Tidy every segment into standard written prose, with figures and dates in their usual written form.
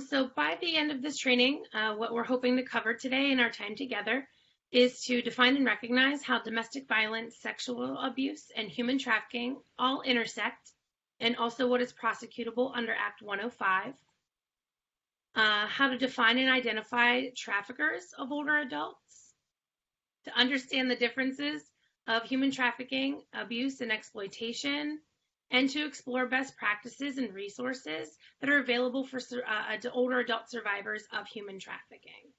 So by the end of this training, what we're hoping to cover today in our time together is to define and recognize how domestic violence, sexual abuse, and human trafficking all intersect, and also what is prosecutable under Act 105. How to define and identify traffickers of older adults, to understand the differences of human trafficking, abuse, and exploitation, and to explore best practices and resources that are available for to older adult survivors of human trafficking.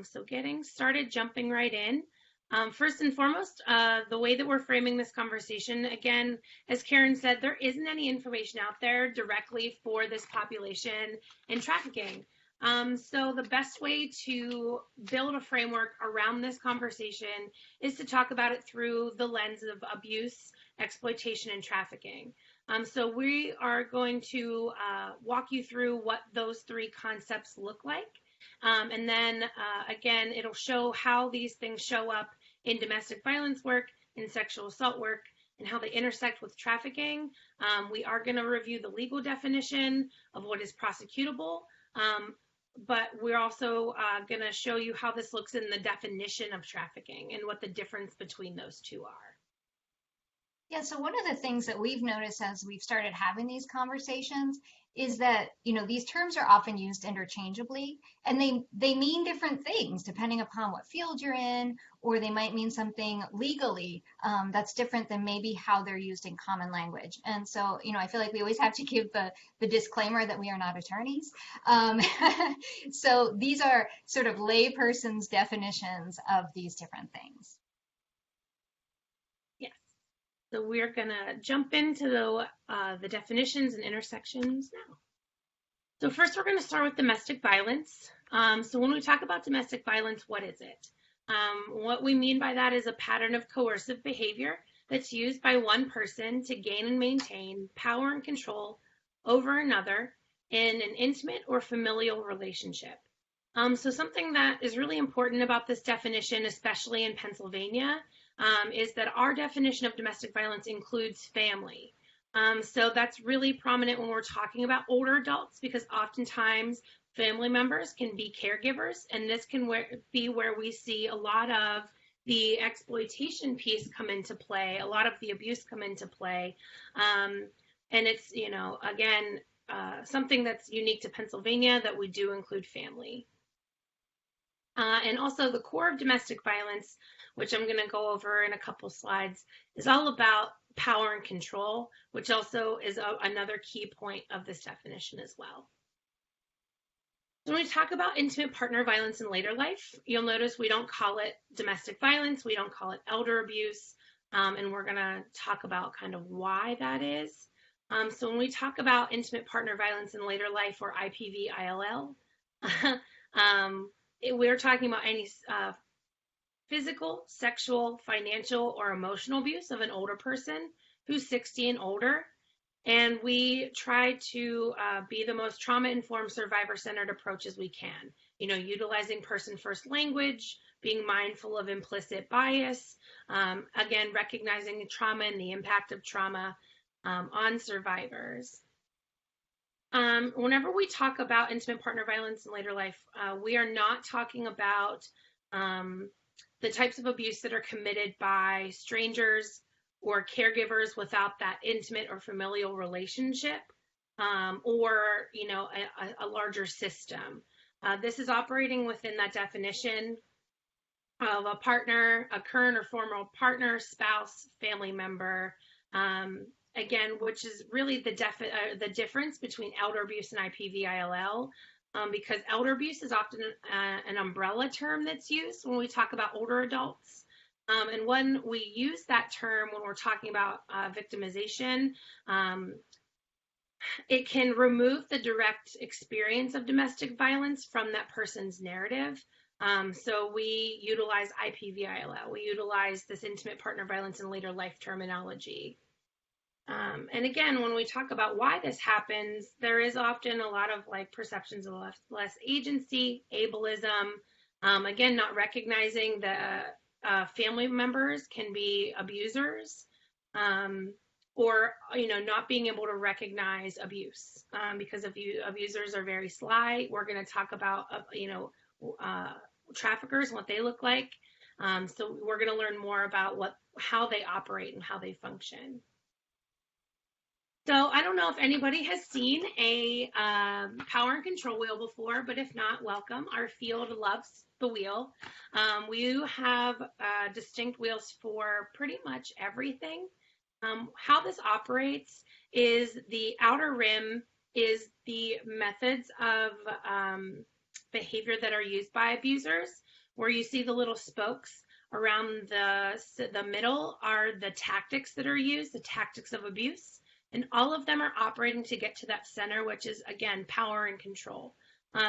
So getting started, jumping right in. First and foremost, the way that we're framing this conversation, again, as Karen said, there isn't any information out there directly for this population in trafficking. So the best way to build a framework around this conversation is to talk about it through the lens of abuse, exploitation, and trafficking. So we are going to walk you through what those three concepts look like. And then again, it'll show how these things show up in domestic violence work, in sexual assault work, and how they intersect with trafficking. We are going to review the legal definition of what is prosecutable, but we're also going to show you how this looks in the definition of trafficking and what the difference between those two are. Yeah, so one of the things that we've noticed as we've started having these conversations is that, these terms are often used interchangeably, and they mean different things depending upon what field you're in, or they might mean something legally that's different than maybe how they're used in common language. And so, I feel like we always have to give the disclaimer that we are not attorneys. So these are sort of layperson's definitions of these different things. So we're going to jump into the definitions and intersections now. So first, we're going to start with domestic violence. So when we talk about domestic violence, what is it? What we mean by that is a pattern of coercive behavior that's used by one person to gain and maintain power and control over another in an intimate or familial relationship. So something that is really important about this definition, especially in Pennsylvania, is that our definition of domestic violence includes family. So that's really prominent when we're talking about older adults, because oftentimes family members can be caregivers, and this can be where we see a lot of the exploitation piece come into play, a lot of the abuse come into play. And it's, again, something that's unique to Pennsylvania, that we do include family. And also the core of domestic violence, which I'm going to go over in a couple slides, is all about power and control, which also is another key point of this definition as well. So when we talk about intimate partner violence in later life, you'll notice we don't call it domestic violence, we don't call it elder abuse, and we're going to talk about kind of why that is. So when we talk about intimate partner violence in later life, or IPV-ILL, we're talking about any physical, sexual, financial, or emotional abuse of an older person who's 60 and older. And we try to be the most trauma-informed, survivor-centered approach as we can. Utilizing person-first language, being mindful of implicit bias, again, recognizing trauma and the impact of trauma on survivors. Whenever we talk about intimate partner violence in later life, we are not talking about the types of abuse that are committed by strangers or caregivers without that intimate or familial relationship, or a larger system. This is operating within that definition of a partner, a current or former partner, spouse, family member, again, which is really the difference between elder abuse and IPV-ILL, because elder abuse is often an umbrella term that's used when we talk about older adults. And when we use that term when we're talking about victimization, it can remove the direct experience of domestic violence from that person's narrative. So we utilize IPV-ILL, we utilize this intimate partner violence in later life terminology. And again, when we talk about why this happens, there is often a lot of perceptions of less agency, ableism, again, not recognizing that family members can be abusers, or not being able to recognize abuse, because abusers are very sly. We're going to talk about traffickers and what they look like. So we're going to learn more about how they operate and how they function. So I don't know if anybody has seen a power and control wheel before, but if not, welcome. Our field loves the wheel. We have distinct wheels for pretty much everything. How this operates is the outer rim is the methods of behavior that are used by abusers, where you see the little spokes around the middle are the tactics that are used, the tactics of abuse. And all of them are operating to get to that center, which is, again, power and control,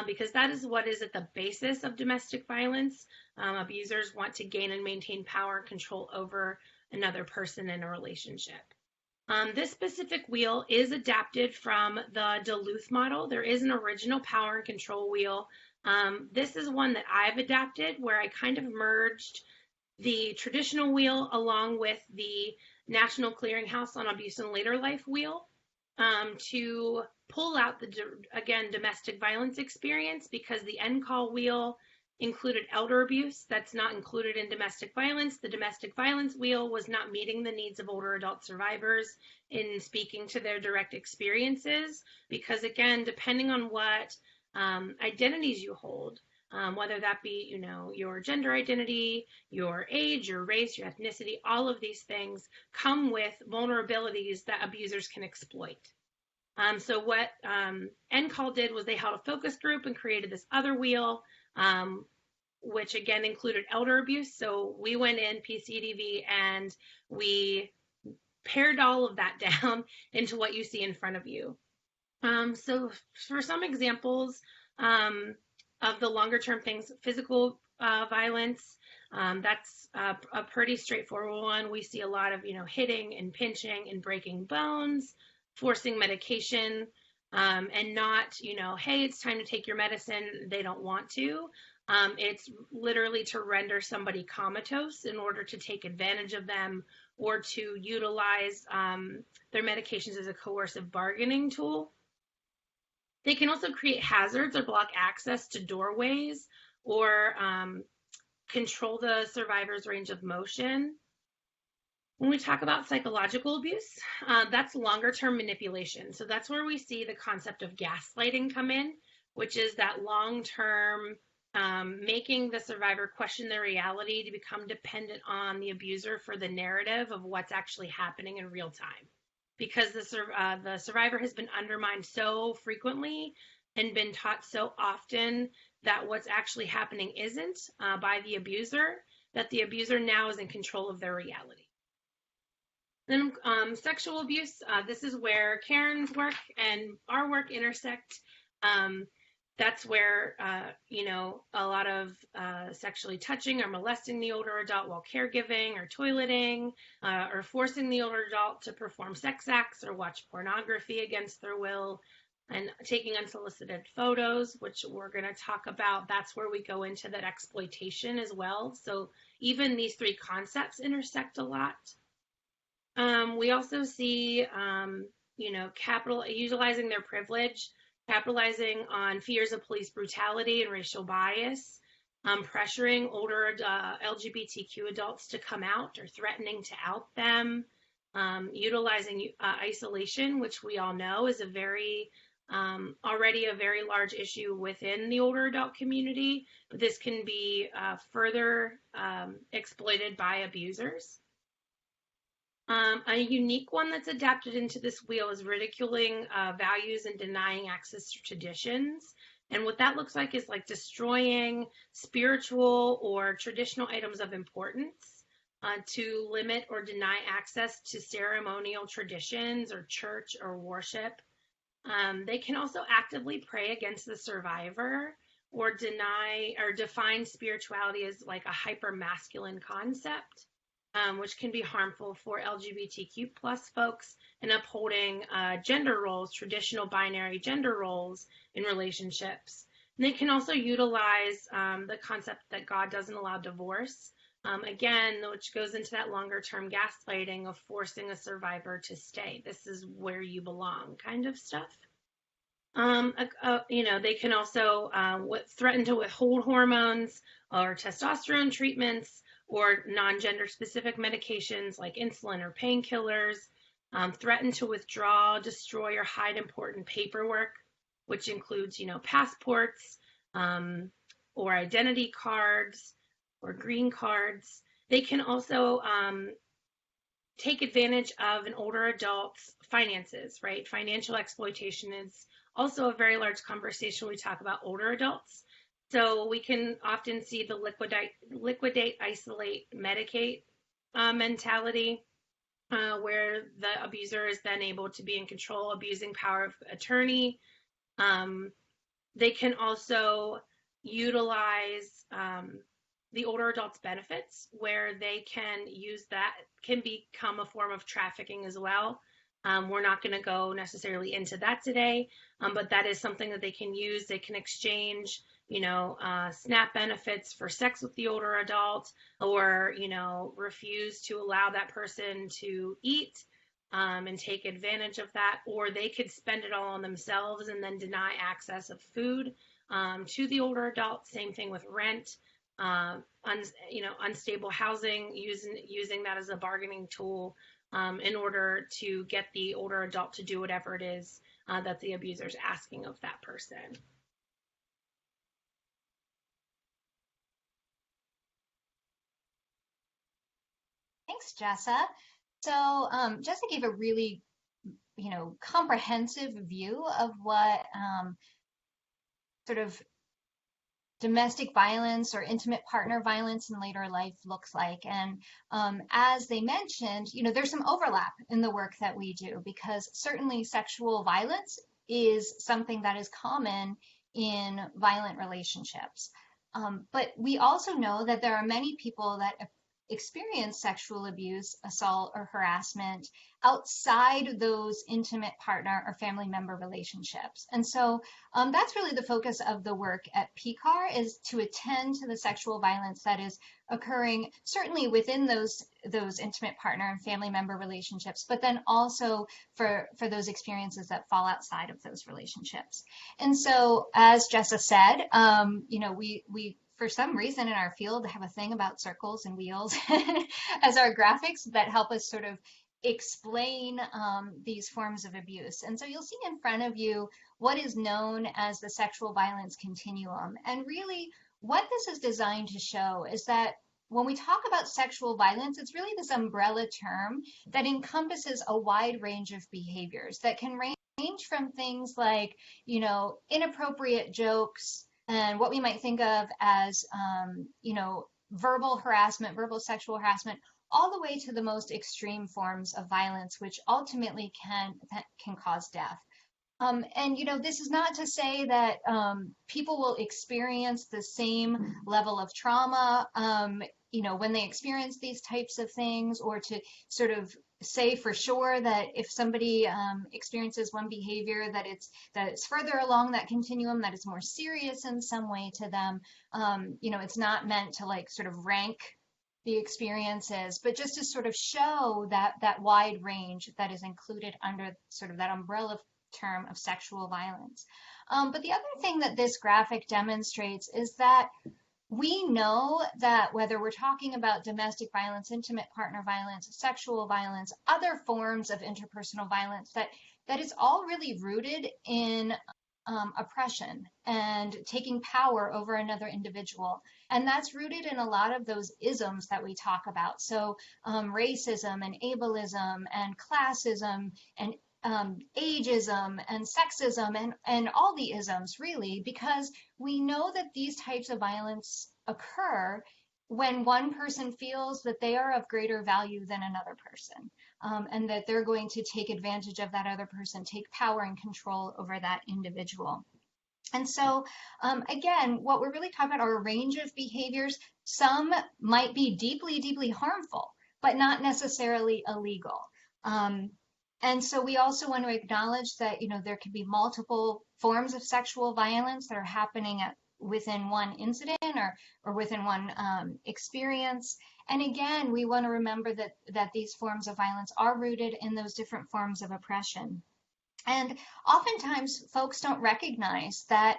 because that is what is at the basis of domestic violence. Abusers want to gain and maintain power and control over another person in a relationship. This specific wheel is adapted from the Duluth model. There is an original power and control wheel. This is one that I've adapted, where I kind of merged the traditional wheel along with the National Clearinghouse on Abuse in Later Life wheel, to pull out the, again, domestic violence experience, because the NCAL wheel included elder abuse. That's not included in domestic violence. The domestic violence wheel was not meeting the needs of older adult survivors in speaking to their direct experiences, because, again, depending on what identities you hold, whether that be, your gender identity, your age, your race, your ethnicity, all of these things come with vulnerabilities that abusers can exploit. So what NCAL did was they held a focus group and created this other wheel, which again included elder abuse. So we went in PCDV and we pared all of that down into what you see in front of you. So for some examples, of the longer term things, physical violence, that's a pretty straightforward one. We see a lot of, hitting and pinching and breaking bones, forcing medication, and not, hey, it's time to take your medicine. They don't want to. It's literally to render somebody comatose in order to take advantage of them, or to utilize their medications as a coercive bargaining tool. They can also create hazards or block access to doorways, or control the survivor's range of motion. When we talk about psychological abuse, that's longer term manipulation. So that's where we see the concept of gaslighting come in, which is that long term making the survivor question their reality to become dependent on the abuser for the narrative of what's actually happening in real time. Because the survivor has been undermined so frequently and been taught so often that what's actually happening isn't by the abuser, that the abuser now is in control of their reality. Then sexual abuse, this is where Karen's work and our work intersect. That's where, a lot of sexually touching or molesting the older adult while caregiving or toileting, or forcing the older adult to perform sex acts or watch pornography against their will, and taking unsolicited photos, which we're going to talk about. That's where we go into that exploitation as well. So even these three concepts intersect a lot. We also see, utilizing their privilege, capitalizing on fears of police brutality and racial bias, pressuring older LGBTQ adults to come out or threatening to out them, utilizing isolation, which we all know is already a very large issue within the older adult community, but this can be further exploited by abusers. A unique one that's adapted into this wheel is ridiculing values and denying access to traditions. And what that looks like is like destroying spiritual or traditional items of importance to limit or deny access to ceremonial traditions or church or worship. They can also actively pray against the survivor or deny or define spirituality as like a hyper-masculine concept, which can be harmful for LGBTQ plus folks in upholding gender roles, traditional binary gender roles in relationships. And they can also utilize the concept that God doesn't allow divorce Again, which goes into that longer term gaslighting of forcing a survivor to stay. This is where you belong kind of stuff. They can also threaten to withhold hormones or testosterone treatments or non-gender specific medications like insulin or painkillers, threaten to withdraw, destroy, or hide important paperwork, which includes, passports or identity cards or green cards. They can also take advantage of an older adult's finances, right? Financial exploitation is also a very large conversation when we talk about older adults. So we can often see the liquidate, isolate, medicate mentality, where the abuser is then able to be in control, abusing power of attorney. They can also utilize the older adults' benefits, where they can use that, can become a form of trafficking as well. We're not going to go necessarily into that today, but that is something that they can use. They can exchange, SNAP benefits for sex with the older adult, or, refuse to allow that person to eat and take advantage of that, or they could spend it all on themselves and then deny access of food to the older adult. Same thing with rent. Unstable housing, using that as a bargaining tool in order to get the older adult to do whatever it is that the abuser is asking of that person. Thanks, Jessa. So Jessa gave a really, comprehensive view of what sort of domestic violence or intimate partner violence in later life looks like. And as they mentioned, there's some overlap in the work that we do, because certainly sexual violence is something that is common in violent relationships. But we also know that there are many people that experience sexual abuse, assault, or harassment outside those intimate partner or family member relationships. And so that's really the focus of the work at PCAR, is to attend to the sexual violence that is occurring certainly within those intimate partner and family member relationships, but then also for those experiences that fall outside of those relationships. And so, as Jessa said, we for some reason in our field have a thing about circles and wheels as our graphics that help us sort of explain these forms of abuse. And so you'll see in front of you what is known as the sexual violence continuum. And really what this is designed to show is that when we talk about sexual violence, it's really this umbrella term that encompasses a wide range of behaviors that can range from things like, inappropriate jokes, and what we might think of as, verbal harassment, verbal sexual harassment, all the way to the most extreme forms of violence, which ultimately can cause death. This is not to say that people will experience the same level of trauma, when they experience these types of things, or to sort of say for sure that if somebody experiences one behavior that it's further along that continuum, that it's more serious in some way to them. It's not meant to like sort of rank the experiences, but just to sort of show that wide range that is included under sort of that umbrella term of sexual violence. But the other thing that this graphic demonstrates is that we know that whether we're talking about domestic violence, intimate partner violence, sexual violence, other forms of interpersonal violence, that is all really rooted in oppression and taking power over another individual. And that's rooted in a lot of those isms that we talk about. So racism and ableism and classism and ageism and sexism and all the isms, really, because we know that these types of violence occur when one person feels that they are of greater value than another person, and that they're going to take advantage of that other person, take power and control over that individual. And so, again, what we're really talking about are a range of behaviors. Some might be deeply, deeply harmful, but not necessarily illegal. And so we also want to acknowledge that, there could be multiple forms of sexual violence that are happening at within one incident or within one experience. And again, we want to remember that these forms of violence are rooted in those different forms of oppression. And oftentimes folks don't recognize that,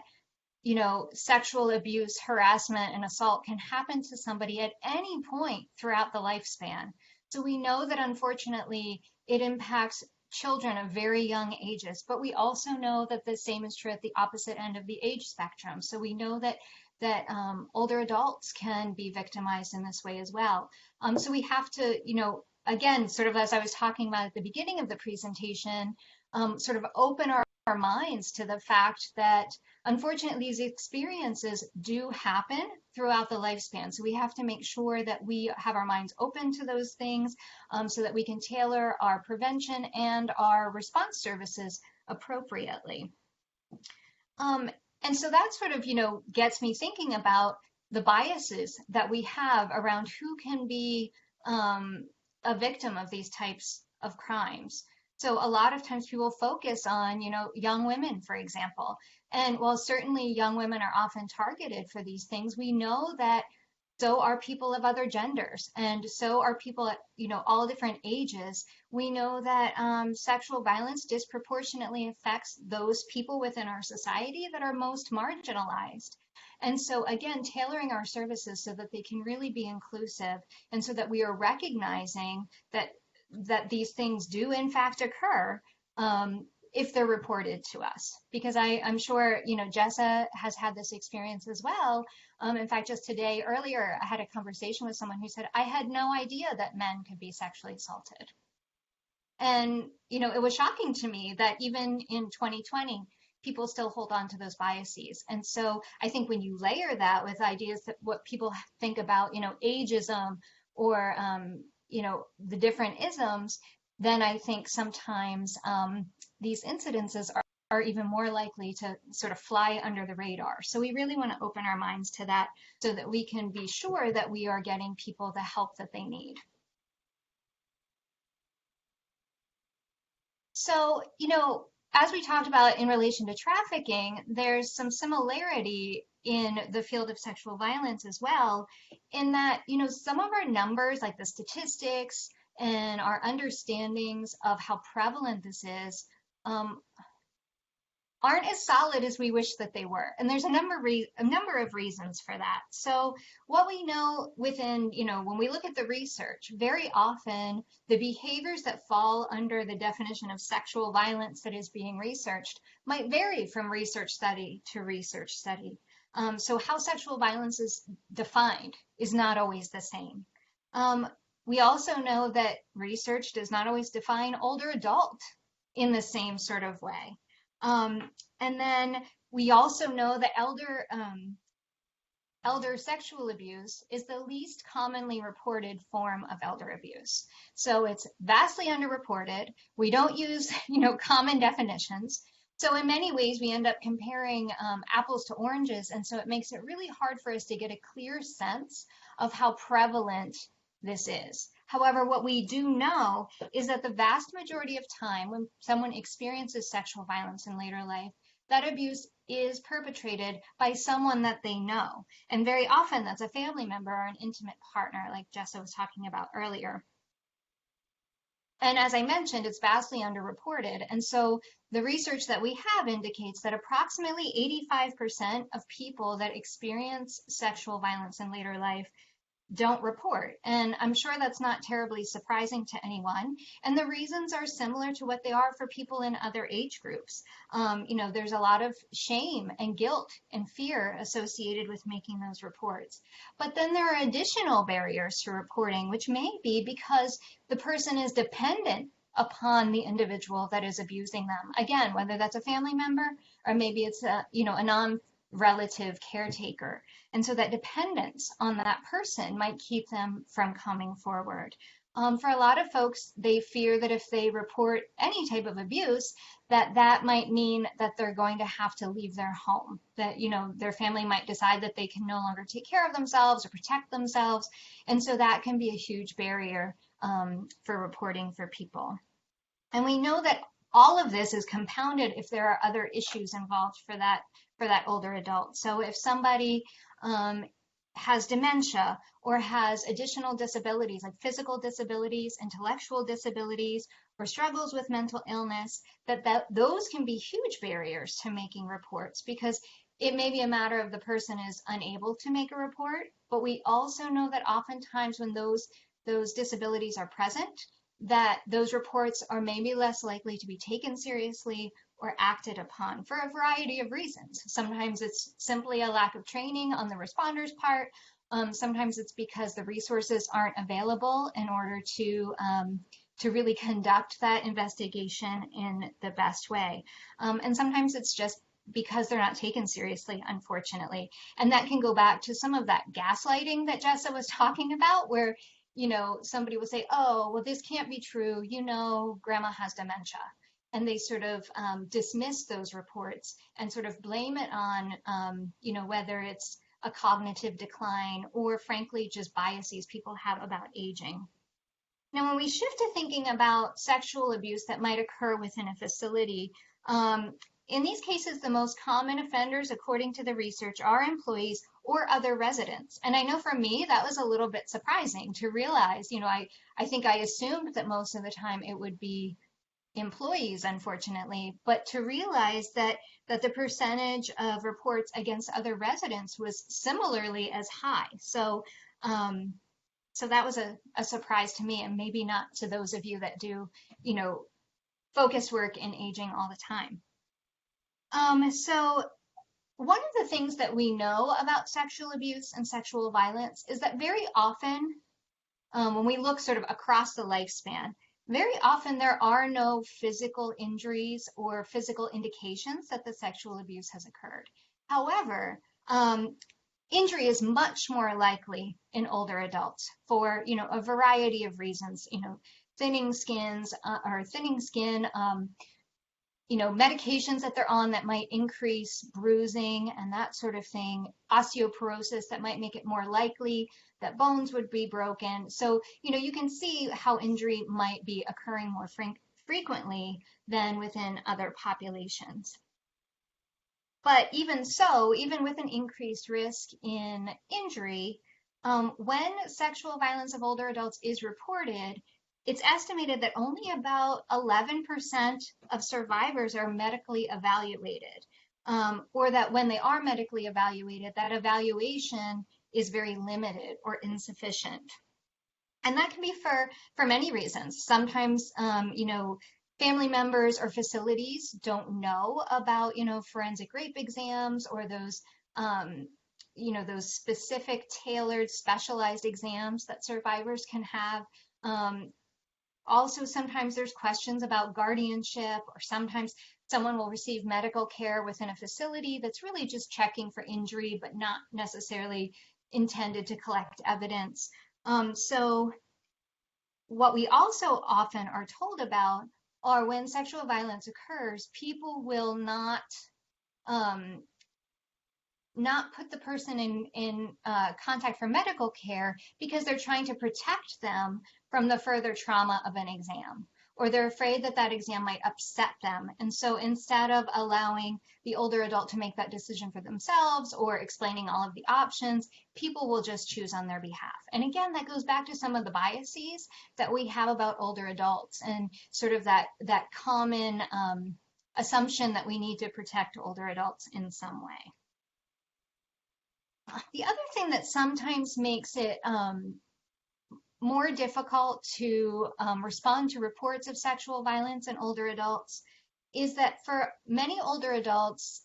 sexual abuse, harassment, and assault can happen to somebody at any point throughout the lifespan. So we know that unfortunately it impacts children of very young ages, but we also know that the same is true at the opposite end of the age spectrum. So we know that older adults can be victimized in this way as well. So we have to, again, sort of as I was talking about at the beginning of the presentation, sort of open our minds to the fact that unfortunately these experiences do happen throughout the lifespan. So we have to make sure that we have our minds open to those things, so that we can tailor our prevention and our response services appropriately. And so that sort of, gets me thinking about the biases that we have around who can be a victim of these types of crimes. So a lot of times people focus on, young women, for example. And while certainly young women are often targeted for these things, we know that so are people of other genders, and so are people at, all different ages. We know that sexual violence disproportionately affects those people within our society that are most marginalized. And so again, tailoring our services so that they can really be inclusive, and so that we are recognizing that these things do in fact occur, if they're reported to us. Because I'm sure, Jessa has had this experience as well. In fact, just today, earlier, I had a conversation with someone who said, I had no idea that men could be sexually assaulted. And, it was shocking to me that even in 2020, people still hold on to those biases. And so I think when you layer that with ideas that what people think about, ageism or, the different isms, then I think sometimes these incidences are even more likely to sort of fly under the radar. So we really want to open our minds to that so that we can be sure that we are getting people the help that they need. So, as we talked about in relation to trafficking, there's some similarity in the field of sexual violence as well, in that, some of our numbers, like the statistics and our understandings of how prevalent this is, aren't as solid as we wish that they were. And there's a number of reasons for that. So what we know within, when we look at the research, very often the behaviors that fall under the definition of sexual violence that is being researched might vary from research study to research study. So how sexual violence is defined is not always the same. We also know that research does not always define older adult in the same sort of way. And then we also know that elder sexual abuse is the least commonly reported form of elder abuse. So it's vastly underreported. We don't use, common definitions. So in many ways, we end up comparing apples to oranges. And so it makes it really hard for us to get a clear sense of how prevalent this is. However, what we do know is that the vast majority of time when someone experiences sexual violence in later life, that abuse is perpetrated by someone that they know. And very often that's a family member or an intimate partner, like Jessa was talking about earlier. And as I mentioned, it's vastly underreported. And so the research that we have indicates that approximately 85% of people that experience sexual violence in later life don't report. And I'm sure that's not terribly surprising to anyone. And the reasons are similar to what they are for people in other age groups. There's a lot of shame and guilt and fear associated with making those reports. But then there are additional barriers to reporting, which may be because the person is dependent upon the individual that is abusing them. Again, whether that's a family member or maybe it's a non-relative caretaker. And so that dependence on that person might keep them from coming forward. For a lot of folks, they fear that if they report any type of abuse, that might mean that they're going to have to leave their home, that, their family might decide that they can no longer take care of themselves or protect themselves. And so that can be a huge barrier for reporting for people. And we know that all of this is compounded if there are other issues involved for that for that older adult. So if somebody has dementia or has additional disabilities like physical disabilities, intellectual disabilities, or struggles with mental illness, that those can be huge barriers to making reports, because it may be a matter of the person is unable to make a report, but we also know that oftentimes when those disabilities are present, that those reports are maybe less likely to be taken seriously or acted upon for a variety of reasons. Sometimes it's simply a lack of training on the responder's part. Sometimes it's because the resources aren't available in order to really conduct that investigation in the best way. And sometimes it's just because they're not taken seriously, unfortunately. And that can go back to some of that gaslighting that Jessa was talking about, where, somebody will say, oh, well, this can't be true. Grandma has dementia. And they sort of dismiss those reports and sort of blame it on, whether it's a cognitive decline or frankly, just biases people have about aging. Now, when we shift to thinking about sexual abuse that might occur within a facility, in these cases, the most common offenders, according to the research, are employees or other residents. And I know for me, that was a little bit surprising to realize, I think I assumed that most of the time it would be employees, unfortunately, but to realize that the percentage of reports against other residents was similarly as high. So that was a surprise to me, and maybe not to those of you that do, focus work in aging all the time. So one of the things that we know about sexual abuse and sexual violence is that very often, when we look sort of across the lifespan, very often there are no physical injuries or physical indications that the sexual abuse has occurred. However, injury is much more likely in older adults for, a variety of reasons, thinning skin, medications that they're on that might increase bruising and that sort of thing, osteoporosis that might make it more likely that bones would be broken. So, you can see how injury might be occurring more frequently than within other populations. But even so, even with an increased risk in injury, when sexual violence of older adults is reported, it's estimated that only about 11% of survivors are medically evaluated, or that when they are medically evaluated, that evaluation is very limited or insufficient. And that can be for many reasons. Sometimes, family members or facilities don't know about, forensic rape exams or those, those specific tailored specialized exams that survivors can have. Also, sometimes there's questions about guardianship, or sometimes someone will receive medical care within a facility that's really just checking for injury, but not necessarily intended to collect evidence. So what we also often are told about are when sexual violence occurs, people will not put the person in contact for medical care because they're trying to protect them from the further trauma of an exam, or they're afraid that that exam might upset them. And so instead of allowing the older adult to make that decision for themselves or explaining all of the options, people will just choose on their behalf. And again, that goes back to some of the biases that we have about older adults and sort of that common assumption that we need to protect older adults in some way. The other thing that sometimes makes it more difficult to respond to reports of sexual violence in older adults is that for many older adults,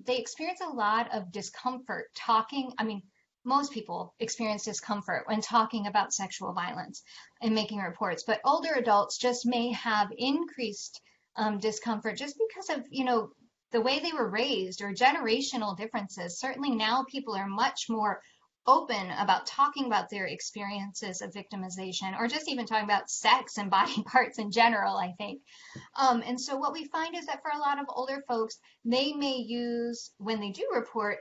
they experience a lot of discomfort talking. I mean, most people experience discomfort when talking about sexual violence and making reports, but older adults just may have increased discomfort just because of, the way they were raised or generational differences. Certainly now people are much more open about talking about their experiences of victimization, or just even talking about sex and body parts in general, I think. And so what we find is that for a lot of older folks, they may use, when they do report,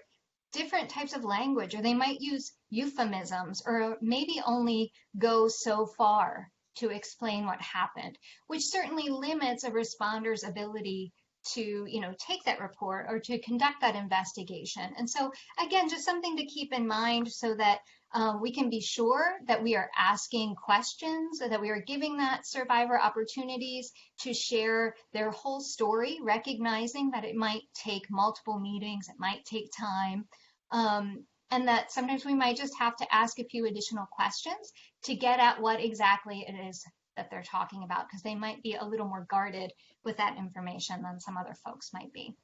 different types of language, or they might use euphemisms, or maybe only go so far to explain what happened, which certainly limits a responder's ability to, take that report or to conduct that investigation. And so, again, just something to keep in mind so that we can be sure that we are asking questions, that we are giving that survivor opportunities to share their whole story, recognizing that it might take multiple meetings, it might take time, and that sometimes we might just have to ask a few additional questions to get at what exactly it is that they're talking about, because they might be a little more guarded with that information than some other folks might be.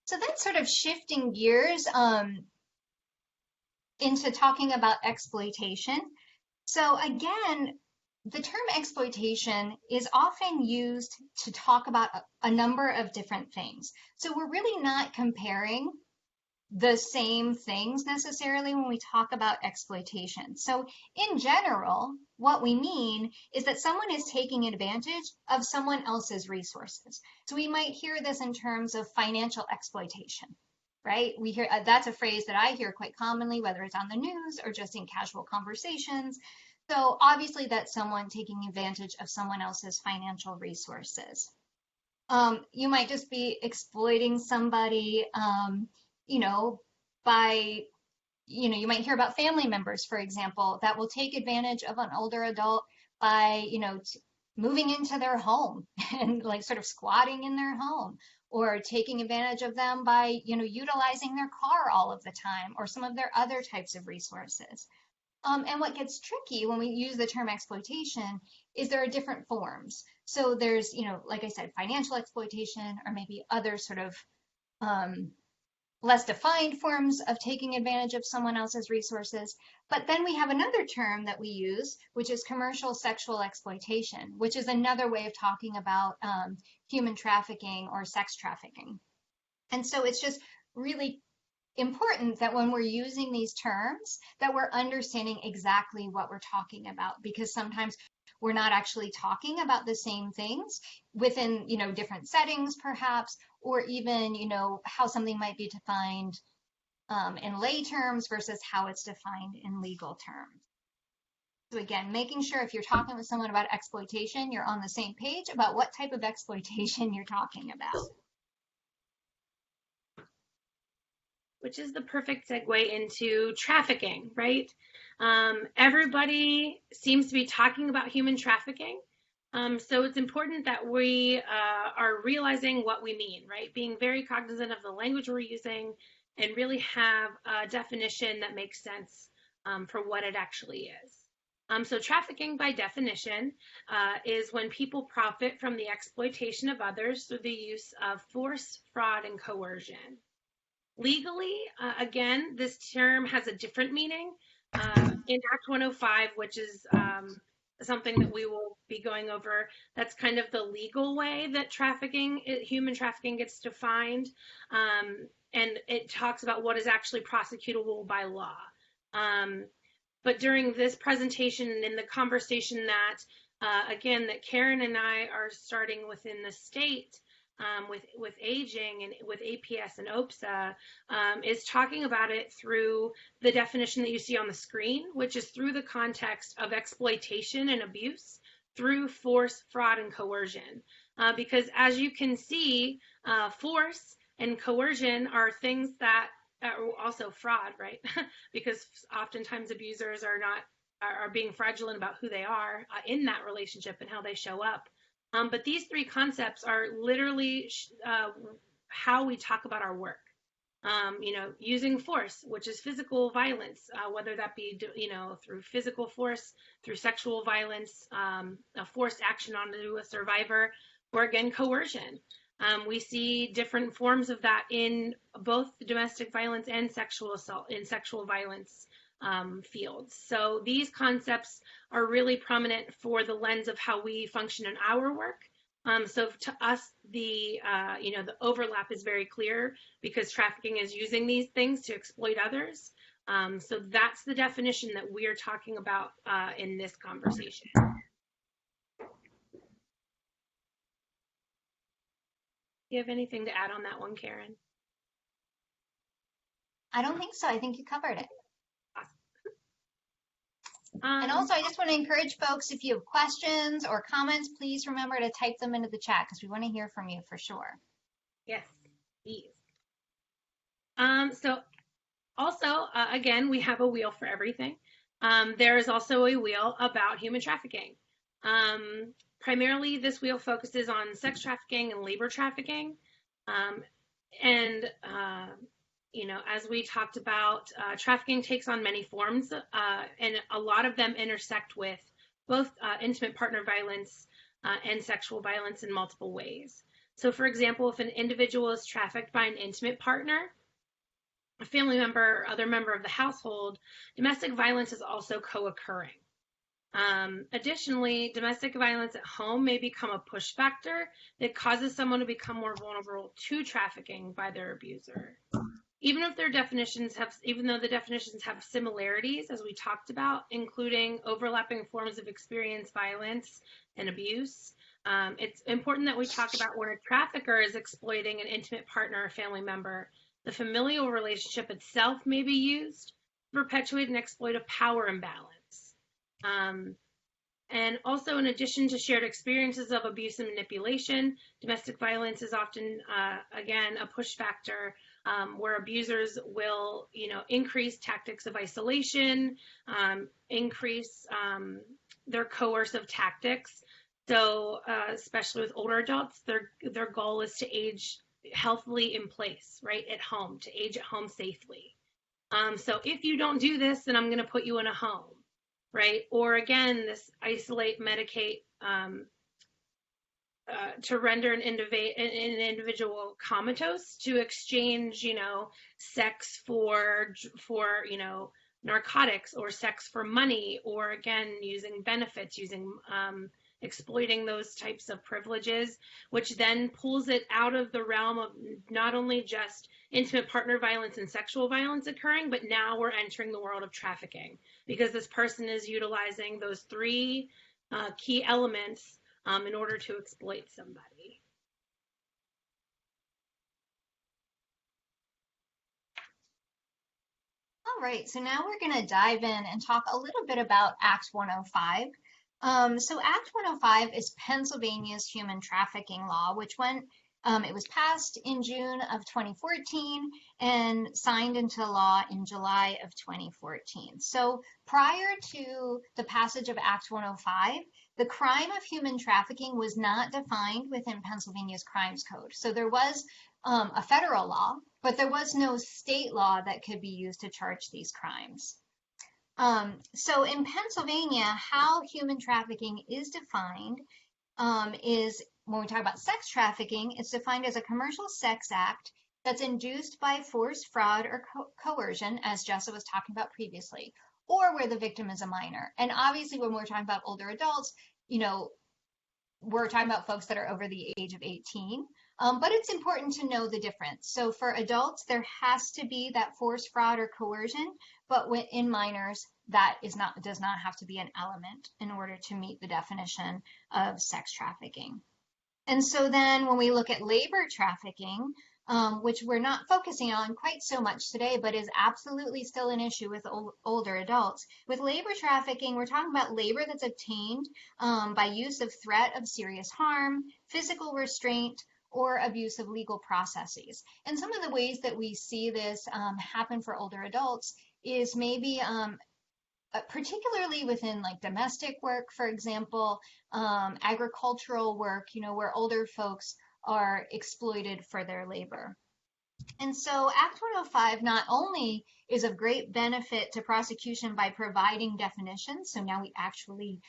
So then sort of shifting gears into talking about exploitation. So again, the term exploitation is often used to talk about a number of different things. So we're really not comparing the same things necessarily when we talk about exploitation. So in general, what we mean is that someone is taking advantage of someone else's resources. So we might hear this in terms of financial exploitation, right? We hear that's a phrase that I hear quite commonly, whether it's on the news or just in casual conversations. So obviously that's someone taking advantage of someone else's financial resources. You might just be exploiting somebody, by, you might hear about family members, for example, that will take advantage of an older adult by, moving into their home and like sort of squatting in their home, or taking advantage of them by, utilizing their car all of the time or some of their other types of resources. And what gets tricky when we use the term exploitation is there are different forms. So there's, like I said, financial exploitation, or maybe other sort of less defined forms of taking advantage of someone else's resources. But then we have another term that we use, which is commercial sexual exploitation, which is another way of talking about human trafficking or sex trafficking. And so it's just really important that when we're using these terms that we're understanding exactly what we're talking about, because sometimes we're not actually talking about the same things within different settings perhaps, or even how something might be defined in lay terms versus how it's defined in legal terms. So again, making sure if you're talking with someone about exploitation, you're on the same page about what type of exploitation you're talking about. Which is the perfect segue into trafficking, right? Everybody seems to be talking about human trafficking. So it's important that we are realizing what we mean, right? Being very cognizant of the language we're using and really have a definition that makes sense for what it actually is. So trafficking by definition is when people profit from the exploitation of others through the use of force, fraud, and coercion. Legally, again, this term has a different meaning. In Act 105, which is something that we will be going over, that's kind of the legal way that human trafficking gets defined. And it talks about what is actually prosecutable by law. But during this presentation and in the conversation again, that Karen and I are starting within the state, with aging and with APS and OPSA, is talking about it through the definition that you see on the screen, which is through the context of exploitation and abuse through force, fraud, and coercion. Because as you can see, force and coercion are things that are also fraud, right? Because oftentimes abusers are being fraudulent about who they are in that relationship and how they show up. But these three concepts are literally how we talk about our work. Using force, which is physical violence, whether that be, through physical force, through sexual violence, a forced action onto a survivor, or again, coercion. We see different forms of that in both domestic violence and sexual assault, in sexual violence fields. So these concepts are really prominent for the lens of how we function in our work. So to us, the overlap is very clear because trafficking is using these things to exploit others. So that's the definition that we're talking about in this conversation. Do you have anything to add on that one, Karen? I don't think so. I think you covered it. And also, I just want to encourage folks, if you have questions or comments, please remember to type them into the chat because we want to hear from you for sure. Yes, please. So also, again, we have a wheel for everything. There is also a wheel about human trafficking. Primarily, this wheel focuses on sex trafficking and labor trafficking. And as we talked about, trafficking takes on many forms, and a lot of them intersect with both intimate partner violence and sexual violence in multiple ways. So, for example, if an individual is trafficked by an intimate partner, a family member, or other member of the household, domestic violence is also co-occurring. Additionally, domestic violence at home may become a push factor that causes someone to become more vulnerable to trafficking by their abuser. Even though the definitions have similarities, as we talked about, including overlapping forms of experience violence and abuse, it's important that we talk about when a trafficker is exploiting an intimate partner or family member. The familial relationship itself may be used to perpetuate and exploit a power imbalance. And also, in addition to shared experiences of abuse and manipulation, domestic violence is often, again, a push factor where abusers will, increase tactics of isolation, increase their coercive tactics. So, especially with older adults, their goal is to age healthily in place, right, at home, to age at home safely. So if you don't do this, then I'm going to put you in a home, right? Or again, this isolate, medicate, to render an individual comatose, to exchange, sex for narcotics, or sex for money, or again, using benefits, exploiting those types of privileges, which then pulls it out of the realm of not only just intimate partner violence and sexual violence occurring, but now we're entering the world of trafficking because this person is utilizing those three key elements in order to exploit somebody. All right, so now we're going to dive in and talk a little bit about Act 105. So Act 105 is Pennsylvania's human trafficking law, which it was passed in June of 2014 and signed into law in July of 2014. So prior to the passage of Act 105, the crime of human trafficking was not defined within Pennsylvania's Crimes Code. So there was a federal law, but there was no state law that could be used to charge these crimes. So in Pennsylvania, how human trafficking is defined is, when we talk about sex trafficking, it's defined as a commercial sex act that's induced by force, fraud, or coercion, as Jessa was talking about previously, or where the victim is a minor. And obviously, when we're talking about older adults, we're talking about folks that are over the age of 18. But it's important to know the difference. So for adults, there has to be that force, fraud, or coercion, but in minors, that does not have to be an element in order to meet the definition of sex trafficking. And so then when we look at labor trafficking, which we're not focusing on quite so much today, but is absolutely still an issue with older adults. With labor trafficking, we're talking about labor that's obtained by use of threat of serious harm, physical restraint, or abuse of legal processes. And some of the ways that we see this happen for older adults is maybe particularly within like domestic work, for example, agricultural work, where older folks are exploited for their labor. And so Act 105 not only is of great benefit to prosecution by providing definitions, so now we actually,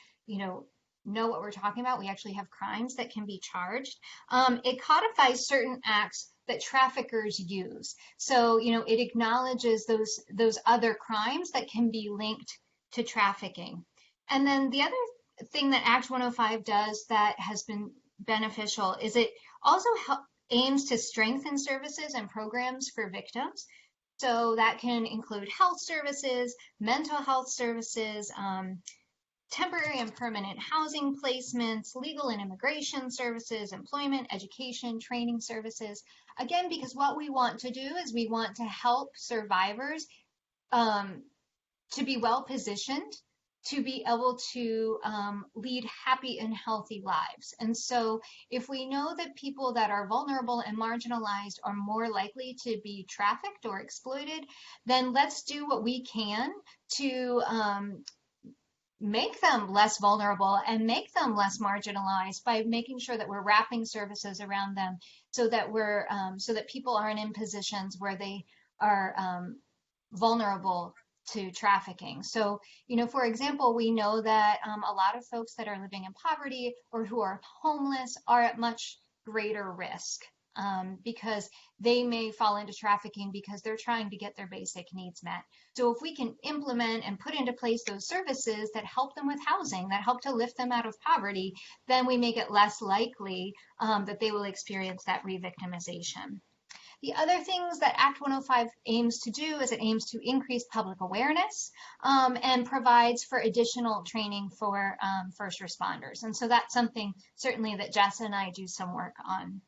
know what we're talking about. We actually have crimes that can be charged. It codifies certain acts that traffickers use. So, it acknowledges those other crimes that can be linked to trafficking. And then the other thing that Act 105 does that has been beneficial is it also aims to strengthen services and programs for victims. So that can include health services, mental health services, temporary and permanent housing placements, legal and immigration services, employment, education, training services. Again, because what we want to do is we want to help survivors to be well positioned to be able to lead happy and healthy lives. And so if we know that people that are vulnerable and marginalized are more likely to be trafficked or exploited, then let's do what we can to make them less vulnerable and make them less marginalized by making sure that we're wrapping services around them so that we're so that people aren't in positions where they are vulnerable to trafficking. So, for example, we know that a lot of folks that are living in poverty or who are homeless are at much greater risk because they may fall into trafficking because they're trying to get their basic needs met. So if we can implement and put into place those services that help them with housing, that help to lift them out of poverty, then we make it less likely that they will experience that re-victimization. The other things that Act 105 aims to do is it aims to increase public awareness and provides for additional training for first responders. And so that's something certainly that Jess and I do some work on.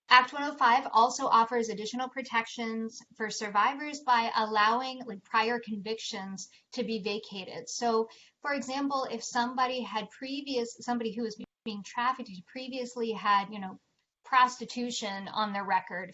Act 105 also offers additional protections for survivors by allowing prior convictions to be vacated. So, for example, if somebody who was being trafficked previously had, prostitution on their record,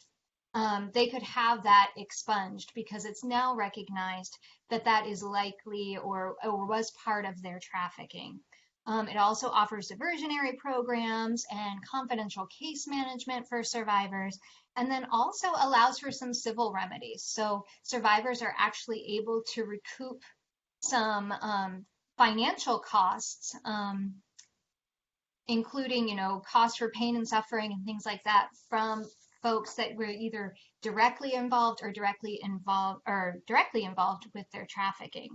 they could have that expunged because it's now recognized that that is likely or was part of their trafficking. It also offers diversionary programs and confidential case management for survivors, and then also allows for some civil remedies. So survivors are actually able to recoup some financial costs, including, costs for pain and suffering and things like that from folks that were either directly involved or directly involved with their trafficking.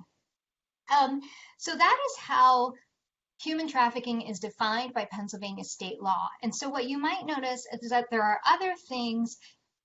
So that is how human trafficking is defined by Pennsylvania state law. And so what you might notice is that there are other things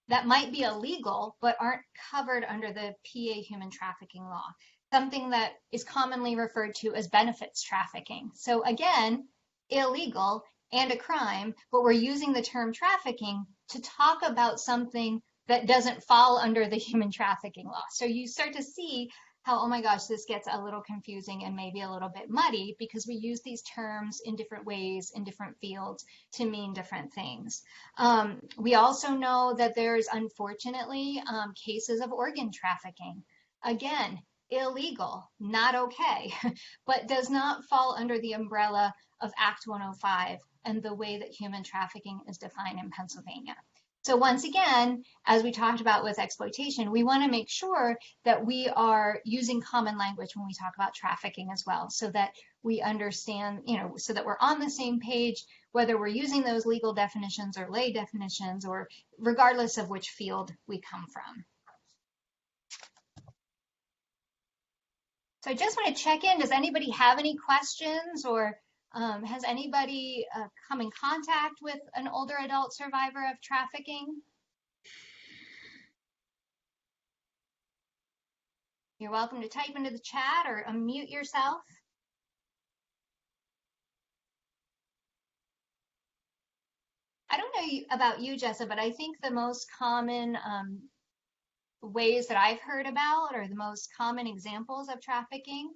that might be illegal but aren't covered under the PA human trafficking law. Something that is commonly referred to as benefits trafficking. So again, illegal and a crime, but we're using the term trafficking to talk about something that doesn't fall under the human trafficking law. So you start to see how, oh my gosh, this gets a little confusing and maybe a little bit muddy because we use these terms in different ways in different fields to mean different things. We also know that there's unfortunately cases of organ trafficking. Again, illegal, not okay, but does not fall under the umbrella of Act 105 and the way that human trafficking is defined in Pennsylvania. So once again, as we talked about with exploitation, we want to make sure that we are using common language when we talk about trafficking as well, so that we understand, so that we're on the same page, whether we're using those legal definitions or lay definitions, or regardless of which field we come from. So I just want to check in. Does anybody have any questions, or has anybody come in contact with an older adult survivor of trafficking? You're welcome to type into the chat or unmute yourself. I don't know about you, Jessa, but I think the most common ways that I've heard about, or the most common examples of trafficking,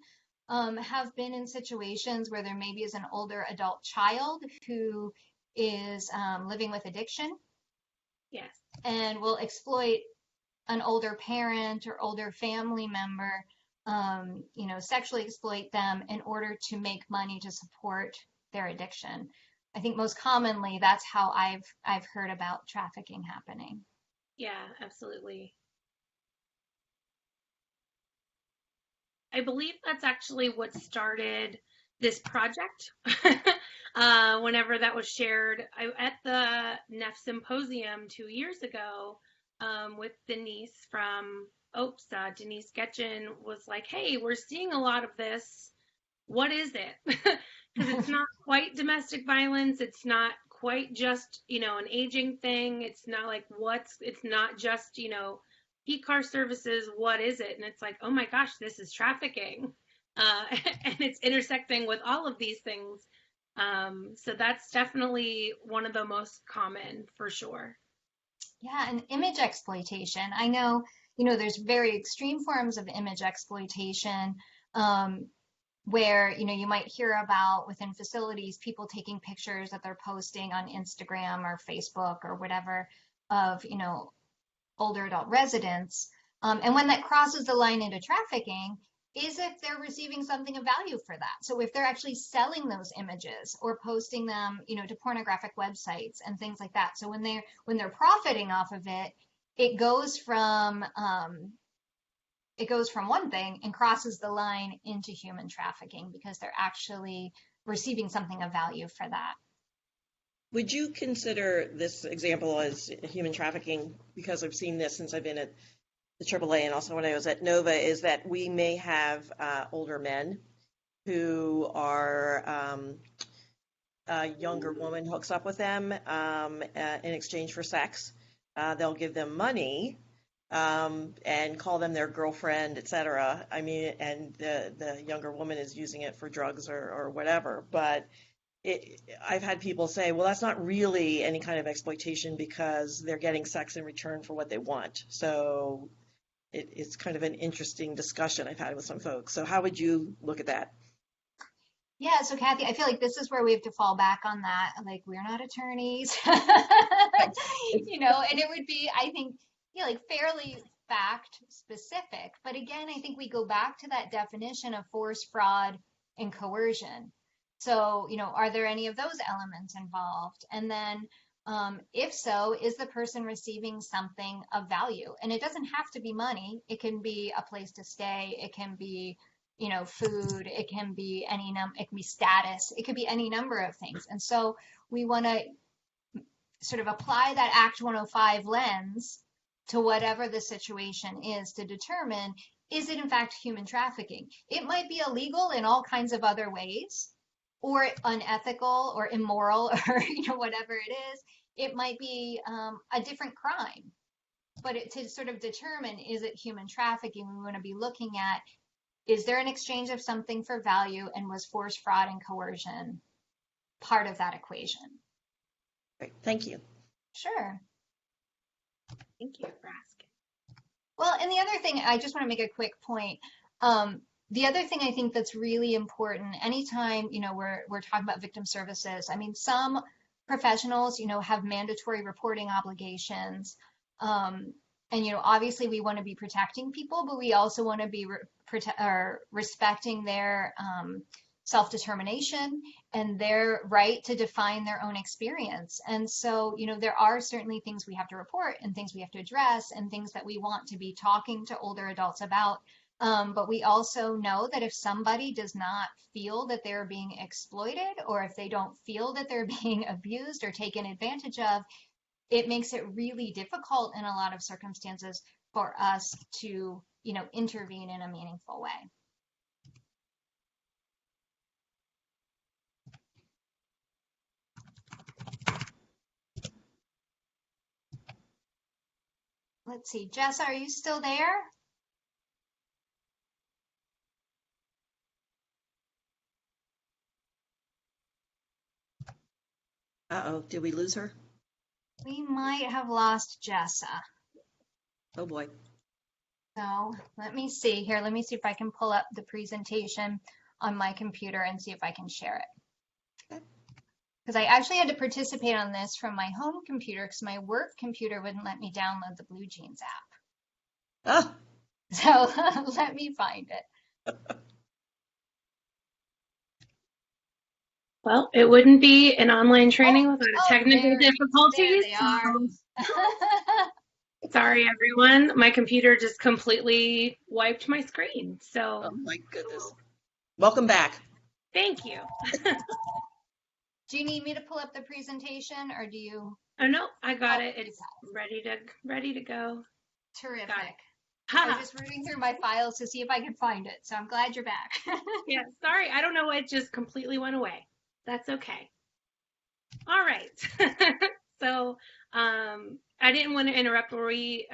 have been in situations where there maybe is an older adult child who is living with addiction. Yes. And will exploit an older parent or older family member, sexually exploit them in order to make money to support their addiction. I think most commonly that's how I've heard about trafficking happening. Yeah, absolutely. I believe that's actually what started this project. Whenever that was shared, at the Neff Symposium 2 years ago with Denise from OPSA, Denise Getchin was like, hey, we're seeing a lot of this. What is it? Because it's not quite domestic violence. It's not quite just, an aging thing. It's not like it's not just, P-car services, what is it? And it's like, oh my gosh, this is trafficking. And it's intersecting with all of these things. So that's definitely one of the most common for sure. Yeah, and image exploitation. I know, there's very extreme forms of image exploitation. where, you might hear about within facilities, people taking pictures that they're posting on Instagram or Facebook or whatever of, older adult residents. And when that crosses the line into trafficking, is if they're receiving something of value for that. So if they're actually selling those images or posting them, to pornographic websites and things like that. So when they're profiting off of it, it goes from one thing and crosses the line into human trafficking because they're actually receiving something of value for that. Would you consider this example as human trafficking? Because I've seen this since I've been at the AAA and also when I was at Nova, is that we may have older men who are a younger woman hooks up with them in exchange for sex. They'll give them money and call them their girlfriend, etc. I mean, and the younger woman is using it for drugs or whatever. But I've had people say, well, that's not really any kind of exploitation because they're getting sex in return for what they want. So it's kind of an interesting discussion I've had with some folks. So how would you look at that? Yeah, so Kathy, I feel like this is where we have to fall back on that. Like, we're not attorneys, and it would be, I think, like fairly fact specific. But again, I think we go back to that definition of force, fraud, and coercion. So, are there any of those elements involved? And then, if so, is the person receiving something of value? And it doesn't have to be money. It can be a place to stay. It can be, food. It can be it can be status. It could be any number of things. And so we want to sort of apply that Act 105 lens to whatever the situation is to determine, is it in fact human trafficking? It might be illegal in all kinds of other ways, or unethical or immoral or whatever it is. It might be a different crime. But to sort of determine, is it human trafficking, we want to be looking at, is there an exchange of something for value, and was force, fraud, and coercion part of that equation? Great, thank you. Sure. Thank you for asking. Well, and the other thing, I just want to make a quick point. The other thing I think that's really important, anytime, we're talking about victim services, I mean, some professionals, have mandatory reporting obligations. And, obviously we want to be protecting people, but we also want to be respecting their self-determination and their right to define their own experience. And so, there are certainly things we have to report and things we have to address and things that we want to be talking to older adults about. But we also know that if somebody does not feel that they're being exploited, or if they don't feel that they're being abused or taken advantage of, it makes it really difficult in a lot of circumstances for us to, intervene in a meaningful way. Let's see, Jess, are you still there? Uh-oh, did we lose her? We might have lost Jessa. Oh boy. So let me see here. Let me see if I can pull up the presentation on my computer and see if I can share it. Okay. Because I actually had to participate on this from my home computer because my work computer wouldn't let me download the Blue Jeans app. Ah. So let me find it. Well, it wouldn't be an online training without a technical difficulties. There they are. Sorry, everyone. My computer just completely wiped my screen. So, oh my goodness. Welcome back. Thank you. Do you need me to pull up the presentation, or do you? Oh no, I got it. It's ready to go. Terrific. Got it. I was just rooting through my files to see if I could find it. So I'm glad you're back. Yeah, sorry. I don't know why it just completely went away. That's okay. All right. So, I didn't want to interrupt. Were we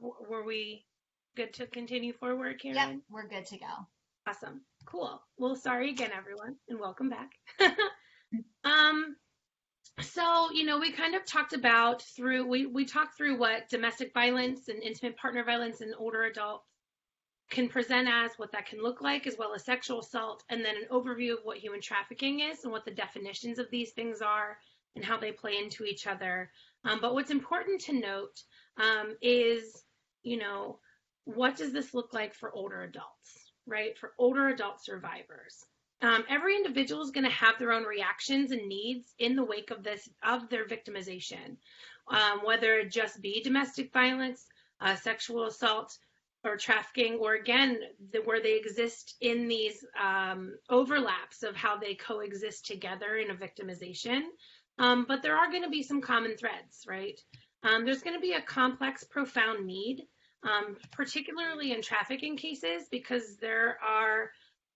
were we good to continue forward, Karen? Yep, we're good to go. Awesome. Cool. Well, sorry again, everyone, and welcome back. So, we kind of talked about we talked through what domestic violence and intimate partner violence and older adults can present as, what that can look like, as well as sexual assault, and then an overview of what human trafficking is and what the definitions of these things are and how they play into each other. But what's important to note is, what does this look like for older adults, right? For older adult survivors. Every individual is going to have their own reactions and needs in the wake of their victimization, whether it just be domestic violence, sexual assault, or trafficking, or again, where they exist in these overlaps of how they coexist together in a victimization. But there are going to be some common threads, right? There's going to be a complex, profound need, particularly in trafficking cases, because there are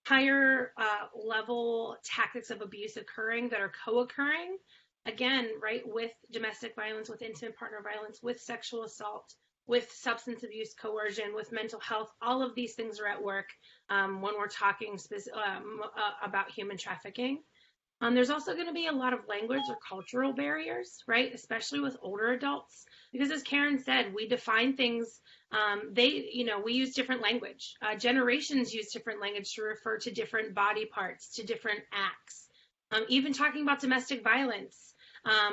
higher level tactics of abuse occurring that are co-occurring, again, right, with domestic violence, with intimate partner violence, with sexual assault, with substance abuse, coercion, with mental health. All of these things are at work when we're talking about human trafficking. There's also going to be a lot of language or cultural barriers, right? Especially with older adults, because as Karen said, we define things. We use different language. Generations use different language to refer to different body parts, to different acts. Even talking about domestic violence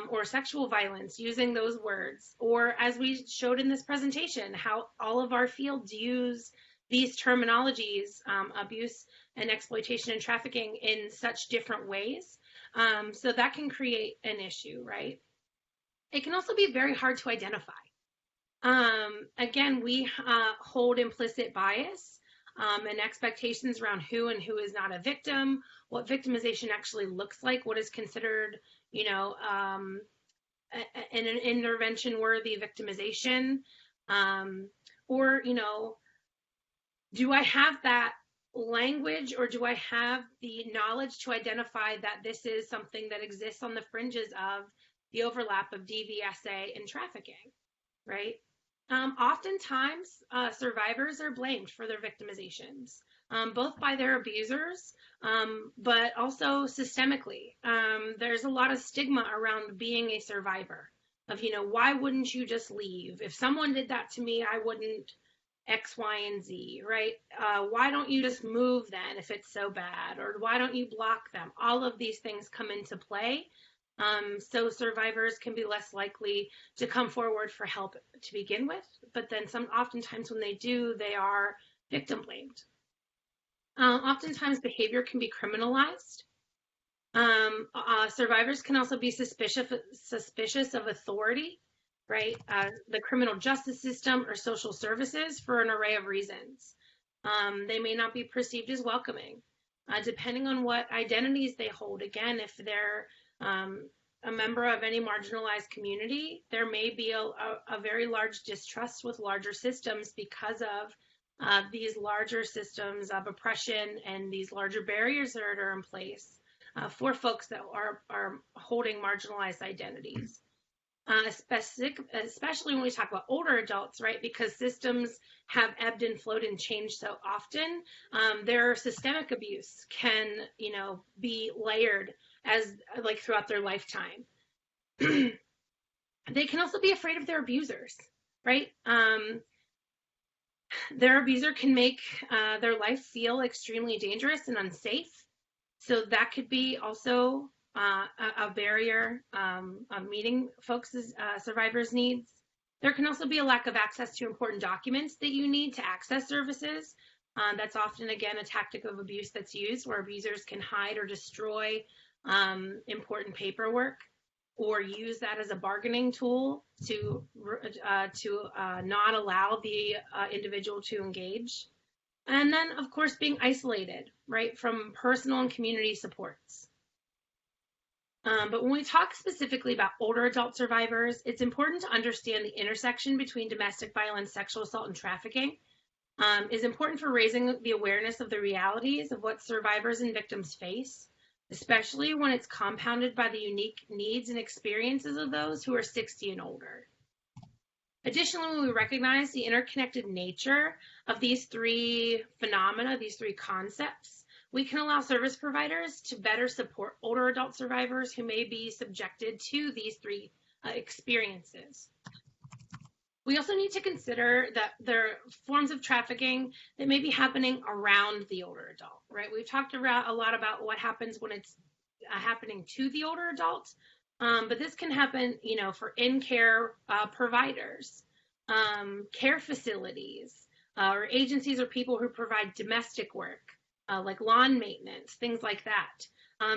or sexual violence, using those words, or as we showed in this presentation, how all of our fields use these terminologies, abuse and exploitation and trafficking, in such different ways. So that can create an issue, right? It can also be very hard to identify. Again, we hold implicit bias and expectations around who and who is not a victim, what victimization actually looks like, what is considered, an intervention-worthy victimization, or, do I have that language, or do I have the knowledge to identify that this is something that exists on the fringes of the overlap of DVSA and trafficking, right? Oftentimes, survivors are blamed for their victimizations, both by their abusers, but also systemically. There's a lot of stigma around being a survivor of, why wouldn't you just leave? If someone did that to me, I wouldn't X, Y, and Z, right? Why don't you just move then if it's so bad? Or why don't you block them? All of these things come into play. So survivors can be less likely to come forward for help to begin with, but then oftentimes when they do, they are victim blamed. Oftentimes behavior can be criminalized. Survivors can also be suspicious of authority, right? The criminal justice system or social services for an array of reasons. They may not be perceived as welcoming, depending on what identities they hold. Again, if they're a member of any marginalized community, there may be a very large distrust with larger systems because of these larger systems of oppression and these larger barriers that are in place for folks that are holding marginalized identities. Especially when we talk about older adults, right? Because systems have ebbed and flowed and changed so often. Their systemic abuse can, be layered as throughout their lifetime. They can also be afraid of their abusers, right? Their abuser can make their life feel extremely dangerous and unsafe. So that could be also a barrier of meeting folks' survivors' needs. There can also be a lack of access to important documents that you need to access services. That's often, again, a tactic of abuse that's used, where abusers can hide or destroy important paperwork, or use that as a bargaining tool to not allow the individual to engage. And then, of course, being isolated, right, from personal and community supports. But when we talk specifically about older adult survivors, it's important to understand the intersection between domestic violence, sexual assault, and trafficking is important for raising the awareness of the realities of what survivors and victims face, especially when it's compounded by the unique needs and experiences of those who are 60 and older. Additionally, when we recognize the interconnected nature of these three phenomena, these three concepts, we can allow service providers to better support older adult survivors who may be subjected to these three experiences. We also need to consider that there are forms of trafficking that may be happening around the older adult, right? We've talked about a lot about what happens when it's happening to the older adult, but this can happen, for in-care providers, care facilities, or agencies or people who provide domestic work, like lawn maintenance, things like that.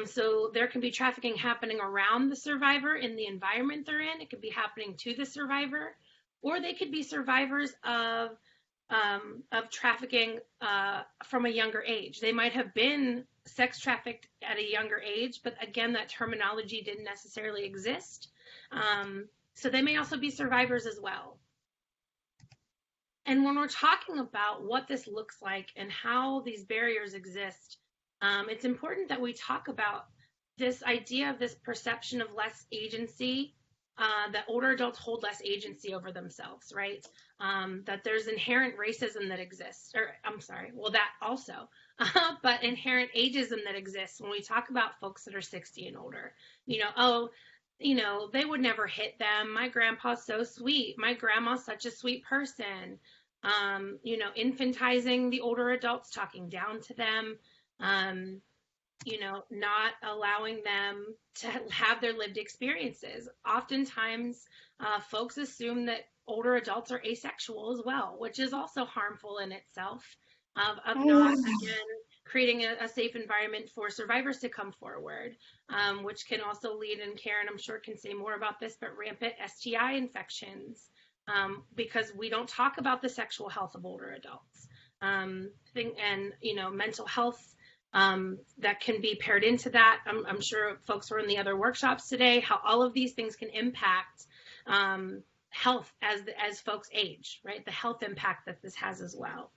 So there can be trafficking happening around the survivor in the environment they're in. It could be happening to the survivor, or they could be survivors of trafficking from a younger age. They might have been sex trafficked at a younger age, but again, that terminology didn't necessarily exist. So they may also be survivors as well. And when we're talking about what this looks like and how these barriers exist, it's important that we talk about this idea of this perception of less agency, that older adults hold less agency over themselves, right? That there's inherent racism that exists, or I'm sorry, well, that also, but inherent ageism that exists when we talk about folks that are 60 and older. They would never hit them. My grandpa's so sweet. My grandma's such a sweet person. Infantizing the older adults, talking down to them, not allowing them to have their lived experiences. Oftentimes, folks assume that older adults are asexual as well, which is also harmful in itself, of not, again, creating a safe environment for survivors to come forward, which can also lead, and Karen, I'm sure, can say more about this, but rampant STI infections, because we don't talk about the sexual health of older adults, and mental health that can be paired into that. I'm sure folks were in the other workshops today, how all of these things can impact health as folks age, right? The health impact that this has as well.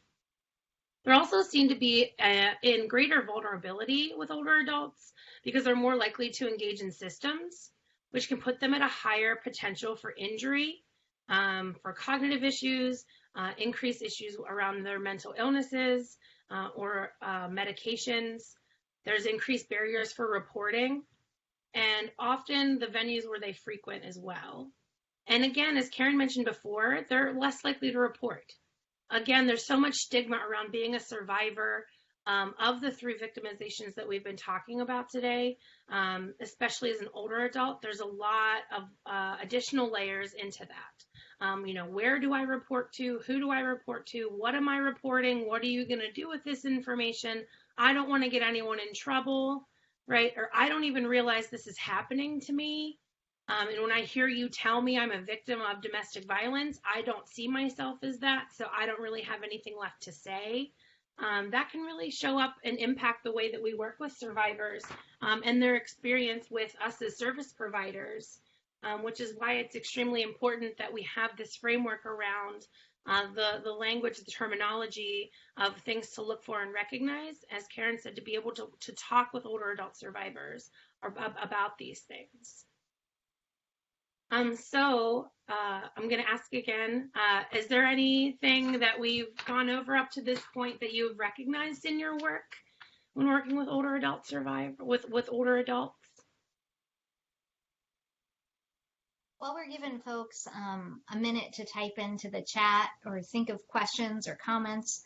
They're also seen to be in greater vulnerability with older adults because they're more likely to engage in systems, which can put them at a higher potential for injury, for cognitive issues, increased issues around their mental illnesses, or medications. There's increased barriers for reporting, and often the venues where they frequent as well. And again, as Karen mentioned before, they're less likely to report. Again, there's so much stigma around being a survivor of the 3 victimizations that we've been talking about today, especially as an older adult. There's a lot of additional layers into that. Where do I report to? Who do I report to? What am I reporting? What are you going to do with this information? I don't want to get anyone in trouble, right? Or I don't even realize this is happening to me. And when I hear you tell me I'm a victim of domestic violence, I don't see myself as that, so I don't really have anything left to say. That can really show up and impact the way that we work with survivors and their experience with us as service providers, which is why it's extremely important that we have this framework around the language, the terminology of things to look for and recognize, as Karen said, to be able to talk with older adult survivors about these things. So I'm going to ask again, is there anything that we've gone over up to this point that you've recognized in your work when working with older adult with older adults? While we're giving folks a minute to type into the chat or think of questions or comments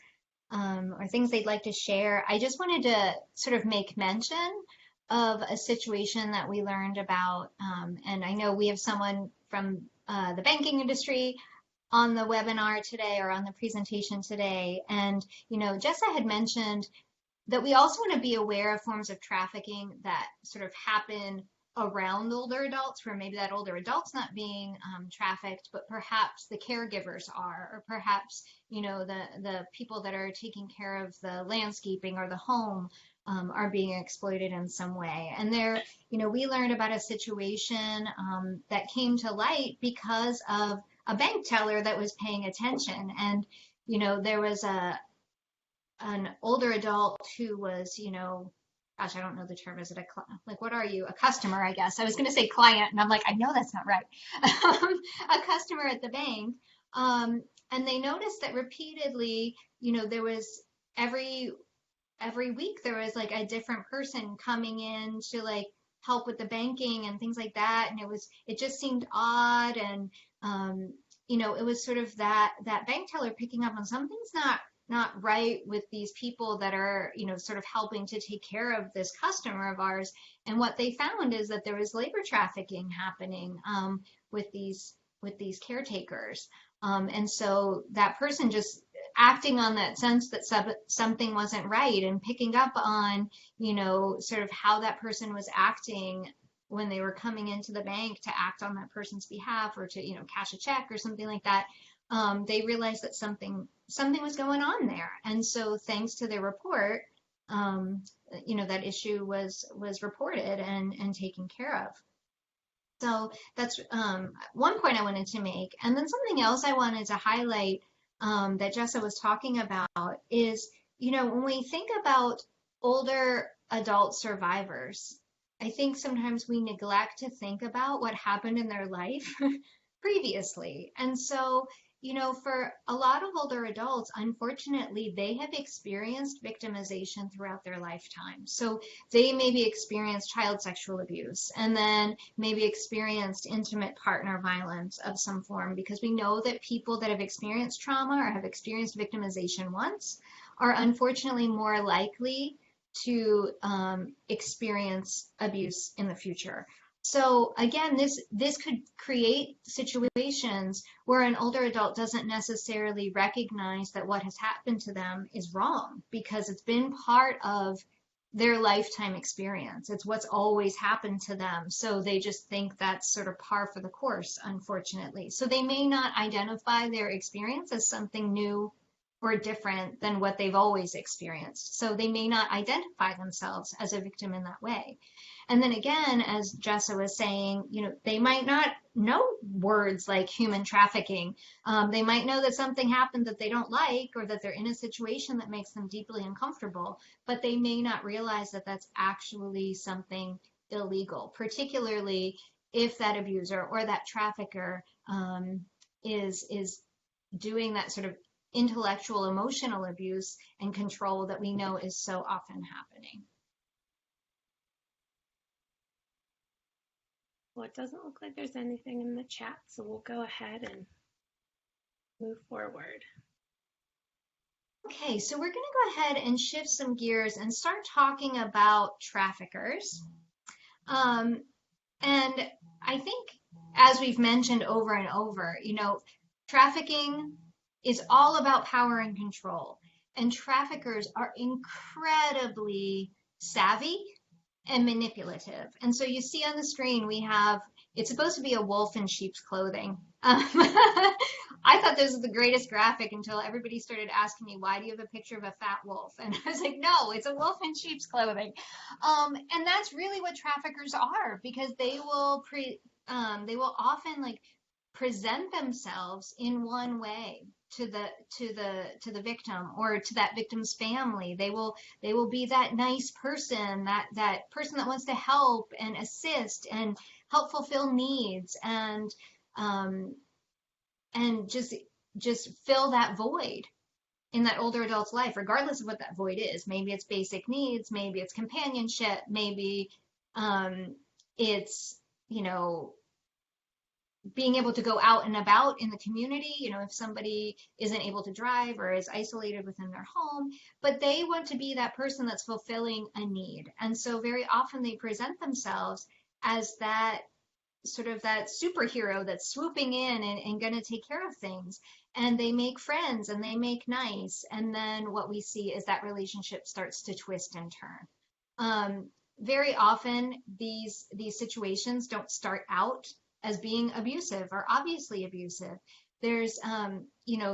or things they'd like to share, I just wanted to sort of make mention of a situation that we learned about, and I know we have someone from the banking industry on the webinar today or on the presentation today, and Jessa had mentioned that we also want to be aware of forms of trafficking that sort of happen around older adults, where maybe that older adult's not being trafficked, but perhaps the caregivers are, or perhaps the people that are taking care of the landscaping or the home are being exploited in some way. And there, we learned about a situation that came to light because of a bank teller that was paying attention. And, there was an older adult who was, gosh, I don't know the term. Is it what are you? A customer, I guess. I was going to say client, and I'm like, I know that's not right. A customer at the bank. And they noticed that repeatedly, there was every week there was like a different person coming in to like help with the banking and things like that, and it just seemed odd. And it was sort of that bank teller picking up on something's not right with these people that are, sort of helping to take care of this customer of ours. And what they found is that there was labor trafficking happening with these caretakers. And so that person just acting on that sense that something wasn't right and picking up on, sort of how that person was acting when they were coming into the bank to act on that person's behalf or to, cash a check or something like that. They realized that something was going on there. And so thanks to their report, that issue was reported and taken care of. So that's one point I wanted to make. And then something else I wanted to highlight that Jessa was talking about is, when we think about older adult survivors, I think sometimes we neglect to think about what happened in their life previously. And so, for a lot of older adults, unfortunately, they have experienced victimization throughout their lifetime. So they maybe experienced child sexual abuse and then maybe experienced intimate partner violence of some form, because we know that people that have experienced trauma or have experienced victimization once are unfortunately more likely to experience abuse in the future. So again, this could create situations where an older adult doesn't necessarily recognize that what has happened to them is wrong because it's been part of their lifetime experience. It's what's always happened to them. So they just think that's sort of par for the course, unfortunately. So they may not identify their experience as something new or different than what they've always experienced. So they may not identify themselves as a victim in that way. And then again, as Jessa was saying, they might not know words like human trafficking. They might know that something happened that they don't like or that they're in a situation that makes them deeply uncomfortable, but they may not realize that that's actually something illegal, particularly if that abuser or that trafficker is doing that sort of intellectual, emotional abuse and control that we know is so often happening. Well, it doesn't look like there's anything in the chat, so we'll go ahead and move forward. Okay, so we're going to go ahead and shift some gears and start talking about traffickers. And I think, as we've mentioned over and over, trafficking is all about power and control. And traffickers are incredibly savvy and manipulative. And so you see on the screen, it's supposed to be a wolf in sheep's clothing. I thought this was the greatest graphic until everybody started asking me, why do you have a picture of a fat wolf? And I was like, no, it's a wolf in sheep's clothing. And that's really what traffickers are, because they will often present themselves in one way to the victim or to that victim's family. They will be that nice person, that person that wants to help and assist and help fulfill needs and just fill that void in that older adult's life, regardless of what that void is. Maybe it's basic needs, maybe it's companionship, maybe it's being able to go out and about in the community, if somebody isn't able to drive or is isolated within their home, but they want to be that person that's fulfilling a need. And so very often they present themselves as that sort of that superhero that's swooping in and going to take care of things. And they make friends and they make nice. And then what we see is that relationship starts to twist and turn. Very often these situations don't start out as being abusive or obviously abusive. There's,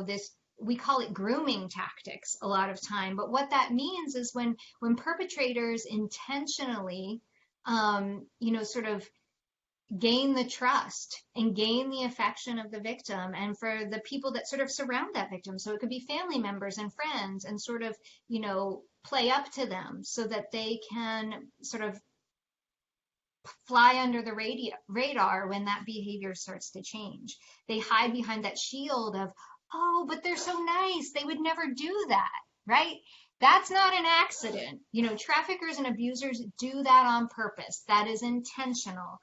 this, we call it grooming tactics a lot of time. But what that means is when perpetrators intentionally, sort of gain the trust and gain the affection of the victim and for the people that sort of surround that victim. So it could be family members and friends and sort of, play up to them so that they can sort of fly under the radar when that behavior starts to change. They hide behind that shield of, oh, but they're so nice, they would never do that, right? That's not an accident. Traffickers and abusers do that on purpose. That is intentional,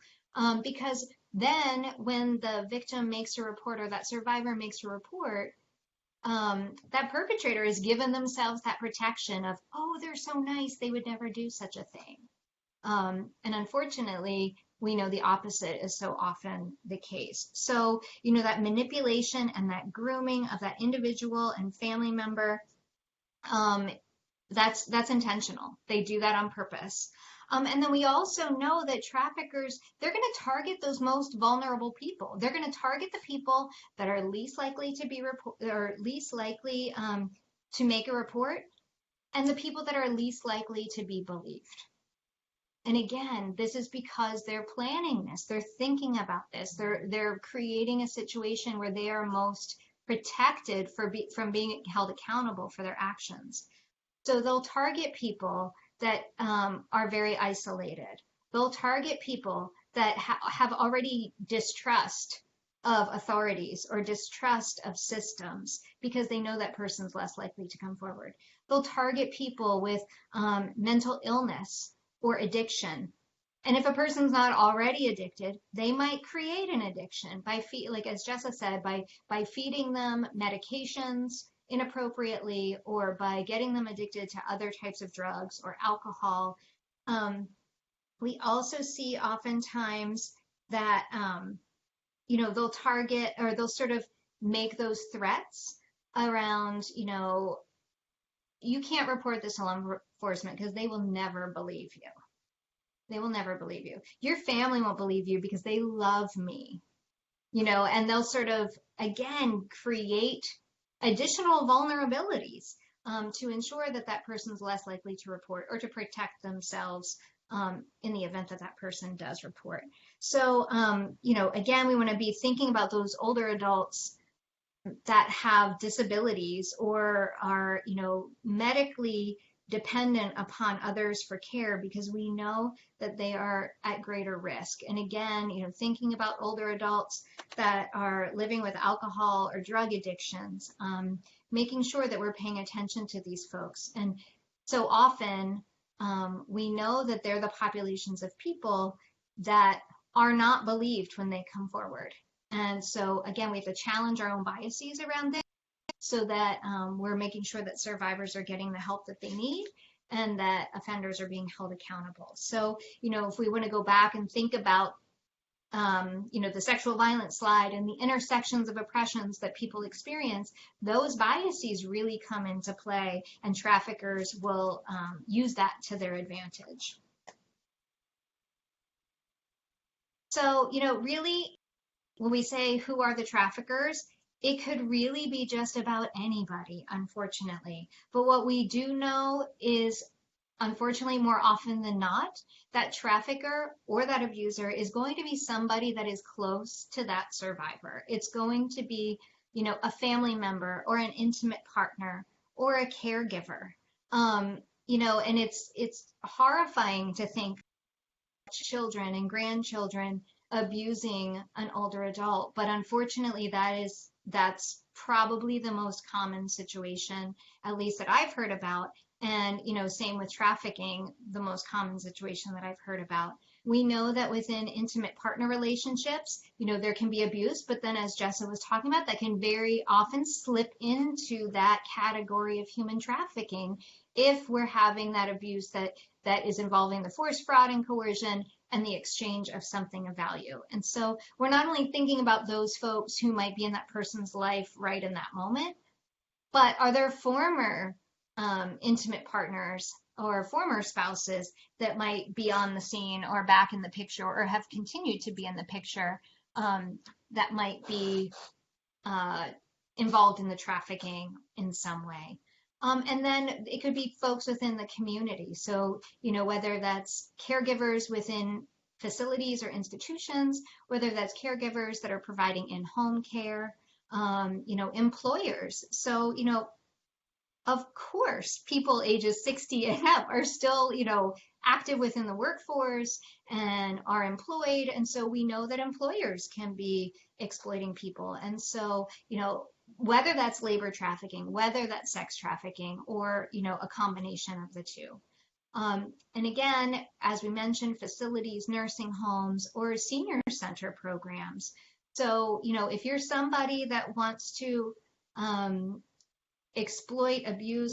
because Then when the victim makes a report or that survivor makes a report, that perpetrator has given themselves that protection of, oh, they're so nice, they would never do such a thing. And unfortunately, we know the opposite is so often the case. So, that manipulation and that grooming of that individual and family member, that's intentional. They do that on purpose. And then we also know that traffickers, they're going to target those most vulnerable people. They're going to target the people that are least likely to be to make a report, and the people that are least likely to be believed. And again, this is because they're planning this, they're thinking about this, they're creating a situation where they are most protected from being held accountable for their actions. So they'll target people that are very isolated. They'll target people that have already distrust of authorities or distrust of systems because they know that person's less likely to come forward. They'll target people with mental illness or addiction. And if a person's not already addicted, they might create an addiction by, like as Jessa said, by feeding them medications inappropriately or by getting them addicted to other types of drugs or alcohol. We also see oftentimes that, they'll target or they'll sort of make those threats around, you can't report this to law enforcement because they will never believe you. They will never believe you. Your family won't believe you because they love me, and they'll sort of, again, create additional vulnerabilities to ensure that that person's less likely to report or to protect themselves in the event that that person does report. So, again, we want to be thinking about those older adults that have disabilities or are, medically dependent upon others for care because we know that they are at greater risk. And again, thinking about older adults that are living with alcohol or drug addictions, making sure that we're paying attention to these folks. And so often we know that they're the populations of people that are not believed when they come forward. And so again, we have to challenge our own biases around this so that we're making sure that survivors are getting the help that they need and that offenders are being held accountable. So, if we want to go back and think about, the sexual violence slide and the intersections of oppressions that people experience, those biases really come into play and traffickers will use that to their advantage. So, really, when we say who are the traffickers, it could really be just about anybody, unfortunately. But what we do know is, unfortunately, more often than not, that trafficker or that abuser is going to be somebody that is close to that survivor. It's going to be, a family member or an intimate partner or a caregiver. And it's horrifying to think children and grandchildren abusing an older adult, but unfortunately that's probably the most common situation, at least that I've heard about. And same with trafficking, the most common situation that I've heard about. We know that within intimate partner relationships, there can be abuse, but then as Jessa was talking about, that can very often slip into that category of human trafficking if we're having that abuse that is involving the force, fraud, and coercion and the exchange of something of value. And so we're not only thinking about those folks who might be in that person's life right in that moment, but are there former intimate partners or former spouses that might be on the scene or back in the picture or have continued to be in the picture that might be involved in the trafficking in some way. And then it could be folks within the community. So, whether that's caregivers within facilities or institutions, whether that's caregivers that are providing in-home care, employers. So, of course, people ages 60 and up are still, active within the workforce and are employed. And so we know that employers can be exploiting people. And so, whether that's labor trafficking, whether that's sex trafficking, or, a combination of the two. And again, as we mentioned, facilities, nursing homes, or senior center programs. So, if you're somebody that wants to exploit, abuse,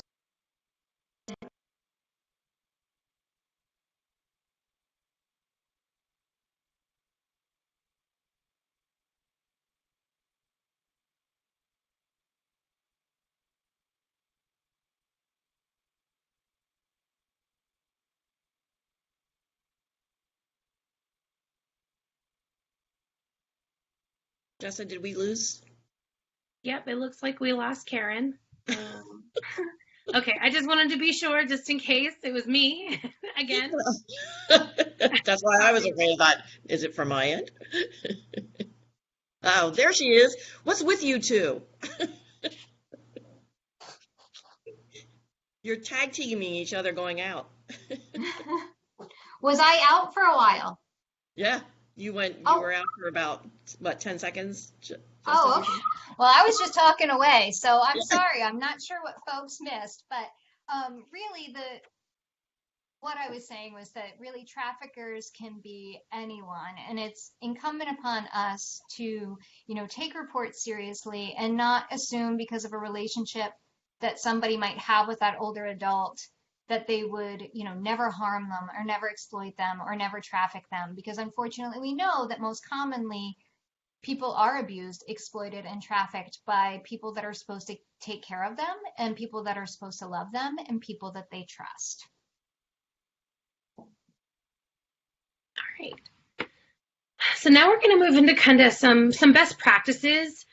Jessa, did we lose? Yep, it looks like we lost Karen. Okay, I just wanted to be sure, just in case it was me again. That's why I was afraid. I thought, is it from my end? Oh, there she is. What's with you two? You're tag teaming each other going out. Was I out for a while? Yeah, you Oh. were out for about, what, 10 seconds? Oh, okay. Well, I was just talking away, so I'm Yeah. sorry. I'm not sure what folks missed, but really what I was saying was that really traffickers can be anyone, and it's incumbent upon us to, take reports seriously and not assume because of a relationship that somebody might have with that older adult that they would, never harm them or never exploit them or never traffic them, because unfortunately we know that most commonly people are abused, exploited, and trafficked by people that are supposed to take care of them and people that are supposed to love them and people that they trust. All right. So now we're going to move into kind of some best practices.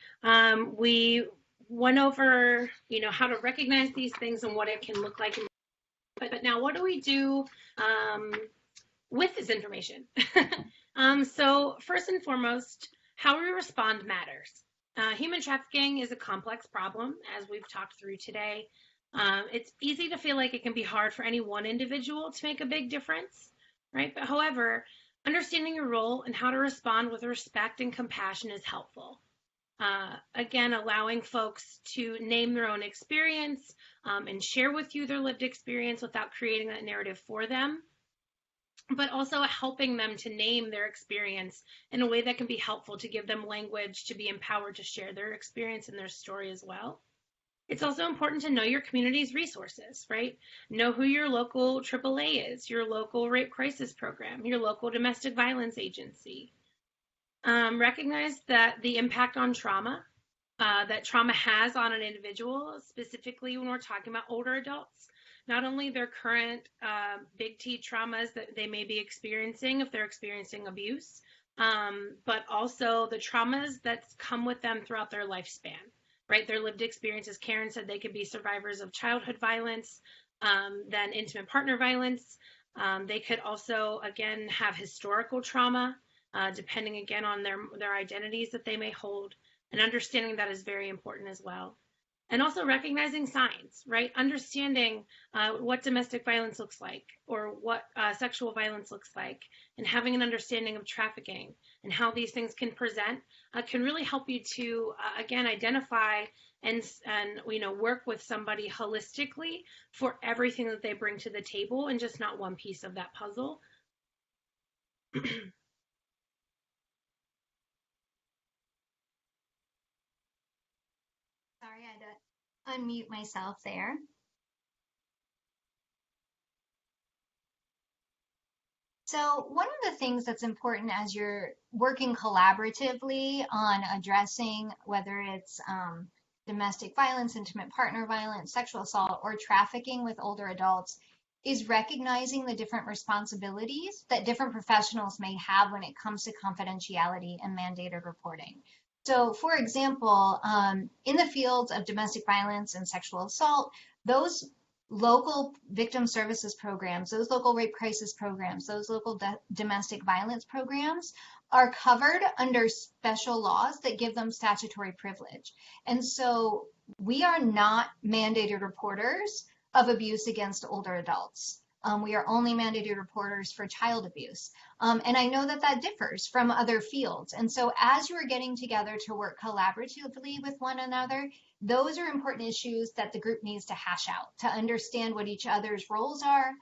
We went over, how to recognize these things and what it can look like. But now, what do we do with this information? So first and foremost, how we respond matters. Human trafficking is a complex problem, as we've talked through today. It's easy to feel like it can be hard for any one individual to make a big difference, right? But however, understanding your role and how to respond with respect and compassion is helpful. Again, allowing folks to name their own experience and share with you their lived experience without creating that narrative for them, but also helping them to name their experience in a way that can be helpful to give them language to be empowered to share their experience and their story as well. It's also important to know your community's resources, right? Know who your local AAA is, your local rape crisis program, your local domestic violence agency. Recognize that the impact on trauma, that trauma has on an individual, specifically when we're talking about older adults, not only their current big T traumas that they may be experiencing if they're experiencing abuse, but also the traumas that come with them throughout their lifespan. Right, their lived experiences. Karen said they could be survivors of childhood violence, then intimate partner violence. They could also, again, have historical trauma, depending again on their identities that they may hold, and understanding that is very important as well. And also recognizing signs, right? Understanding what domestic violence looks like or what sexual violence looks like, and having an understanding of trafficking and how these things can present can really help you to, again, identify and work with somebody holistically for everything that they bring to the table and just not one piece of that puzzle. Sorry, I had to unmute myself there. So one of the things that's important as you're working collaboratively on addressing whether it's domestic violence, intimate partner violence, sexual assault, or trafficking with older adults is recognizing the different responsibilities that different professionals may have when it comes to confidentiality and mandated reporting. So, for example, in the fields of domestic violence and sexual assault, those local victim services programs, those local rape crisis programs, those local domestic violence programs are covered under special laws that give them statutory privilege. And so we are not mandated reporters of abuse against older adults. We are only mandated reporters for child abuse. And I know that that differs from other fields. And so as you are getting together to work collaboratively with one another, those are important issues that the group needs to hash out to understand what each other's roles are,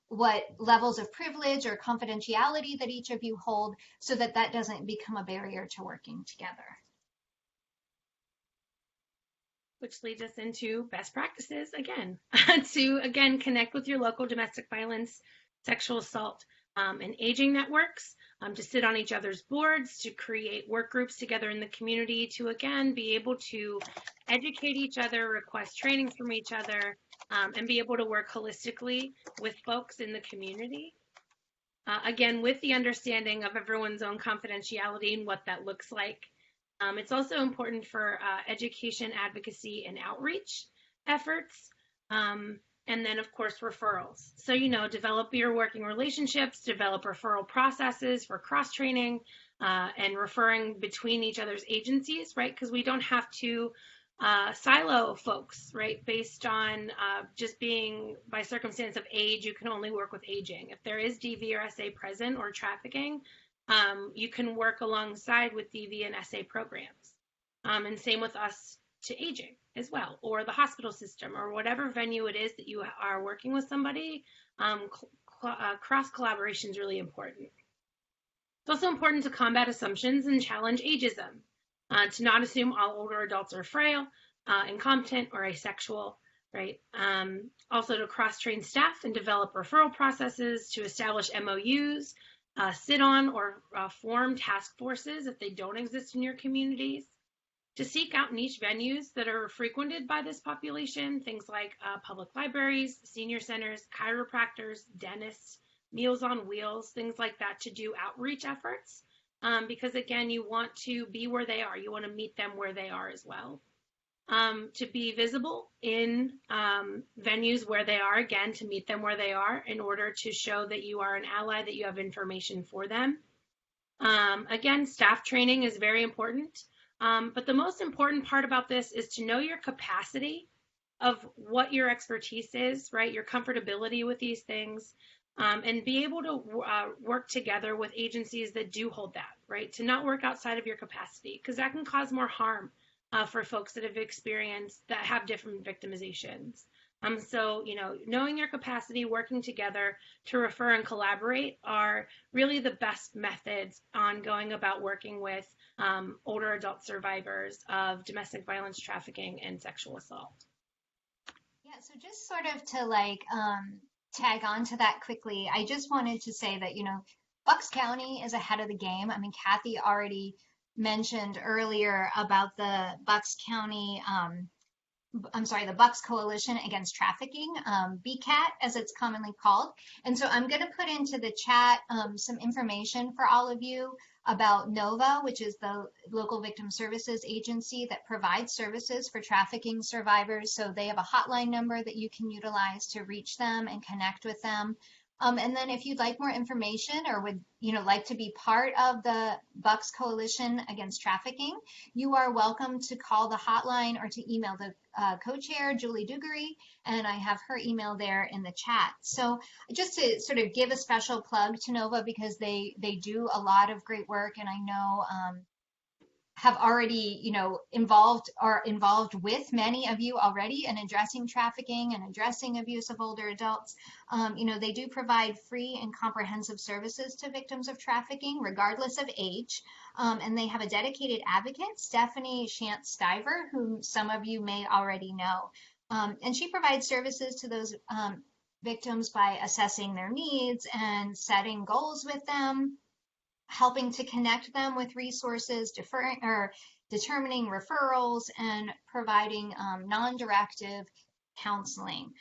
what levels of privilege or confidentiality that each of you hold, so that that doesn't become a barrier to working together. Which leads us into best practices again, to again connect with your local domestic violence, sexual assault, and aging networks, to sit on each other's boards, to create work groups together in the community, to again be able to educate each other, request trainings from each other, and be able to work holistically with folks in the community. Again, with the understanding of everyone's own confidentiality and what that looks like. It's also important for education, advocacy, and outreach efforts. And then, of course, referrals. So, develop your working relationships, develop referral processes for cross-training and referring between each other's agencies, right? Because we don't have to silo folks, right? Based on just being by circumstance of age, you can only work with aging. If there is DV or SA present or trafficking, you can work alongside with DV and SA programs. And same with us to aging as well, or the hospital system, or whatever venue it is that you are working with somebody. Cross collaboration is really important. It's also important to combat assumptions and challenge ageism, to not assume all older adults are frail, incompetent, or asexual, right? Also to cross-train staff and develop referral processes, to establish MOUs, sit on or form task forces if they don't exist in your communities, to seek out niche venues that are frequented by this population, things like public libraries, senior centers, chiropractors, dentists, Meals on Wheels, things like that, to do outreach efforts, because again, you want to be where they are. You want to meet them where they are as well. To be visible in venues where they are, again, to meet them where they are in order to show that you are an ally, that you have information for them. Again, staff training is very important. But the most important part about this is to know your capacity of what your expertise is, right? Your comfortability with these things, and be able to work together with agencies that do hold that, right? To not work outside of your capacity, because that can cause more harm for folks that have experienced, that have different victimizations. So, knowing your capacity, working together to refer and collaborate are really the best methods on going about working with older adult survivors of domestic violence, trafficking, and sexual assault. Yeah, so just sort of to tag on to that quickly, I just wanted to say that, Bucks County is ahead of the game. I mean, Kathy already mentioned earlier about the Bucks County, the Bucks Coalition Against Trafficking, BCAT as it's commonly called. And so I'm going to put into the chat some information for all of you about NOVA, which is the local victim services agency that provides services for trafficking survivors. So they have a hotline number that you can utilize to reach them and connect with them. And then if you'd like more information or would like to be part of the Bucks Coalition Against Trafficking, you are welcome to call the hotline or to email the co-chair, Julie Dugery, and I have her email there in the chat. So just to sort of give a special plug to NOVA, because they do a lot of great work, and I know have already, involved with many of you already in addressing trafficking and addressing abuse of older adults. They do provide free and comprehensive services to victims of trafficking, regardless of age. And they have a dedicated advocate, Stephanie Shantz-Stiver, whom some of you may already know. And she provides services to those victims by assessing their needs and setting goals with them, helping to connect them with resources, determining referrals, and providing non-directive counseling.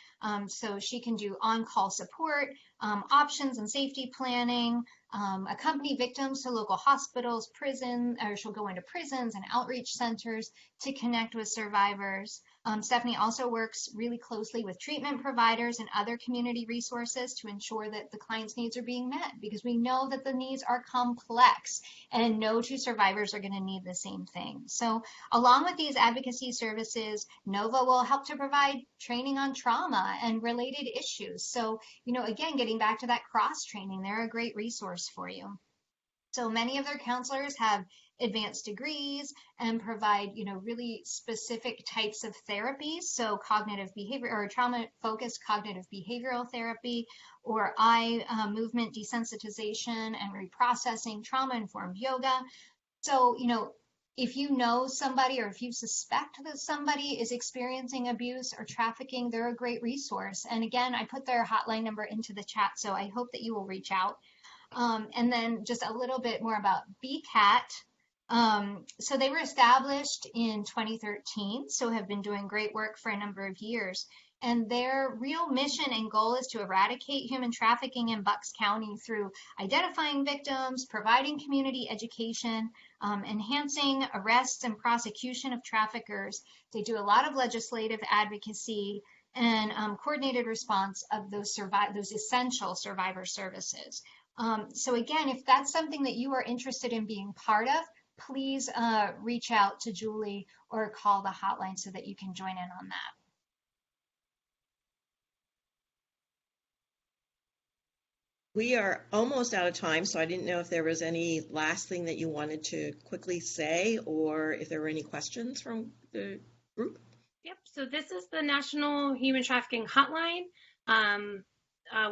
So she can do on-call support, options and safety planning, accompany victims to local hospitals, or she'll go into prisons and outreach centers to connect with survivors. Stephanie also works really closely with treatment providers and other community resources to ensure that the client's needs are being met, because we know that the needs are complex and no two survivors are going to need the same thing. So along with these advocacy services, NOVA will help to provide training on trauma and related issues. So, again, getting back to that cross training, they're a great resource for you. So many of their counselors have advanced degrees and provide, really specific types of therapies. So cognitive behavior or trauma-focused cognitive behavioral therapy, or eye movement desensitization and reprocessing, trauma-informed yoga. So, if you know somebody or if you suspect that somebody is experiencing abuse or trafficking, they're a great resource. And again, I put their hotline number into the chat, so I hope that you will reach out. And then just a little bit more about BCAT. So they were established in 2013, so have been doing great work for a number of years. And their real mission and goal is to eradicate human trafficking in Bucks County through identifying victims, providing community education, enhancing arrests and prosecution of traffickers. They do a lot of legislative advocacy and coordinated response of those essential survivor services. So again, if that's something that you are interested in being part of, please reach out to Julie or call the hotline so that you can join in on that. We are almost out of time, so I didn't know if there was any last thing that you wanted to quickly say or if there were any questions from the group. Yep, so this is the National Human Trafficking Hotline.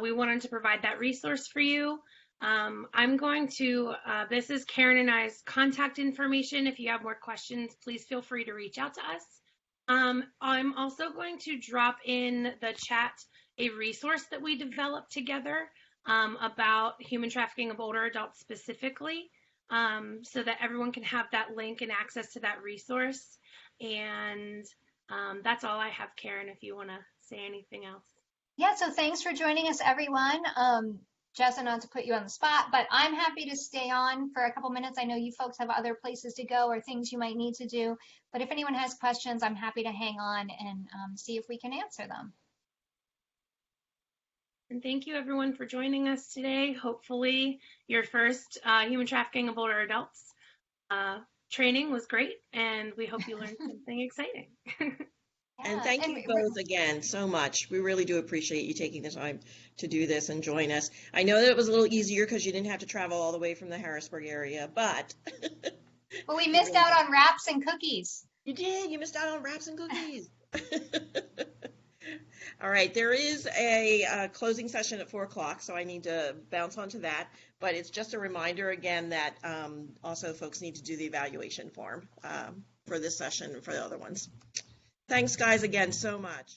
We wanted to provide that resource for you. I'm going to, this is Karen and I's contact information. If you have more questions, please feel free to reach out to us. I'm also going to drop in the chat a resource that we developed together about human trafficking of older adults specifically, so that everyone can have that link and access to that resource. And that's all I have, Karen, if you want to say anything else. Yeah, so thanks for joining us, everyone. Jess, not to put you on the spot, but I'm happy to stay on for a couple minutes. I know you folks have other places to go or things you might need to do, but if anyone has questions, I'm happy to hang on and see if we can answer them. And thank you, everyone, for joining us today. Hopefully your first human trafficking of older adults training was great, and we hope you learned something exciting. And thank you both again so much. We really do appreciate you taking the time to do this and join us. I know that it was a little easier because you didn't have to travel all the way from the Harrisburg area, but... Well, we missed out on wraps and cookies. You did. You missed out on wraps and cookies. All right. There is a closing session at 4 o'clock, so I need to bounce onto that. But it's just a reminder again that also folks need to do the evaluation form for this session and for the other ones. Thanks, guys, again so much.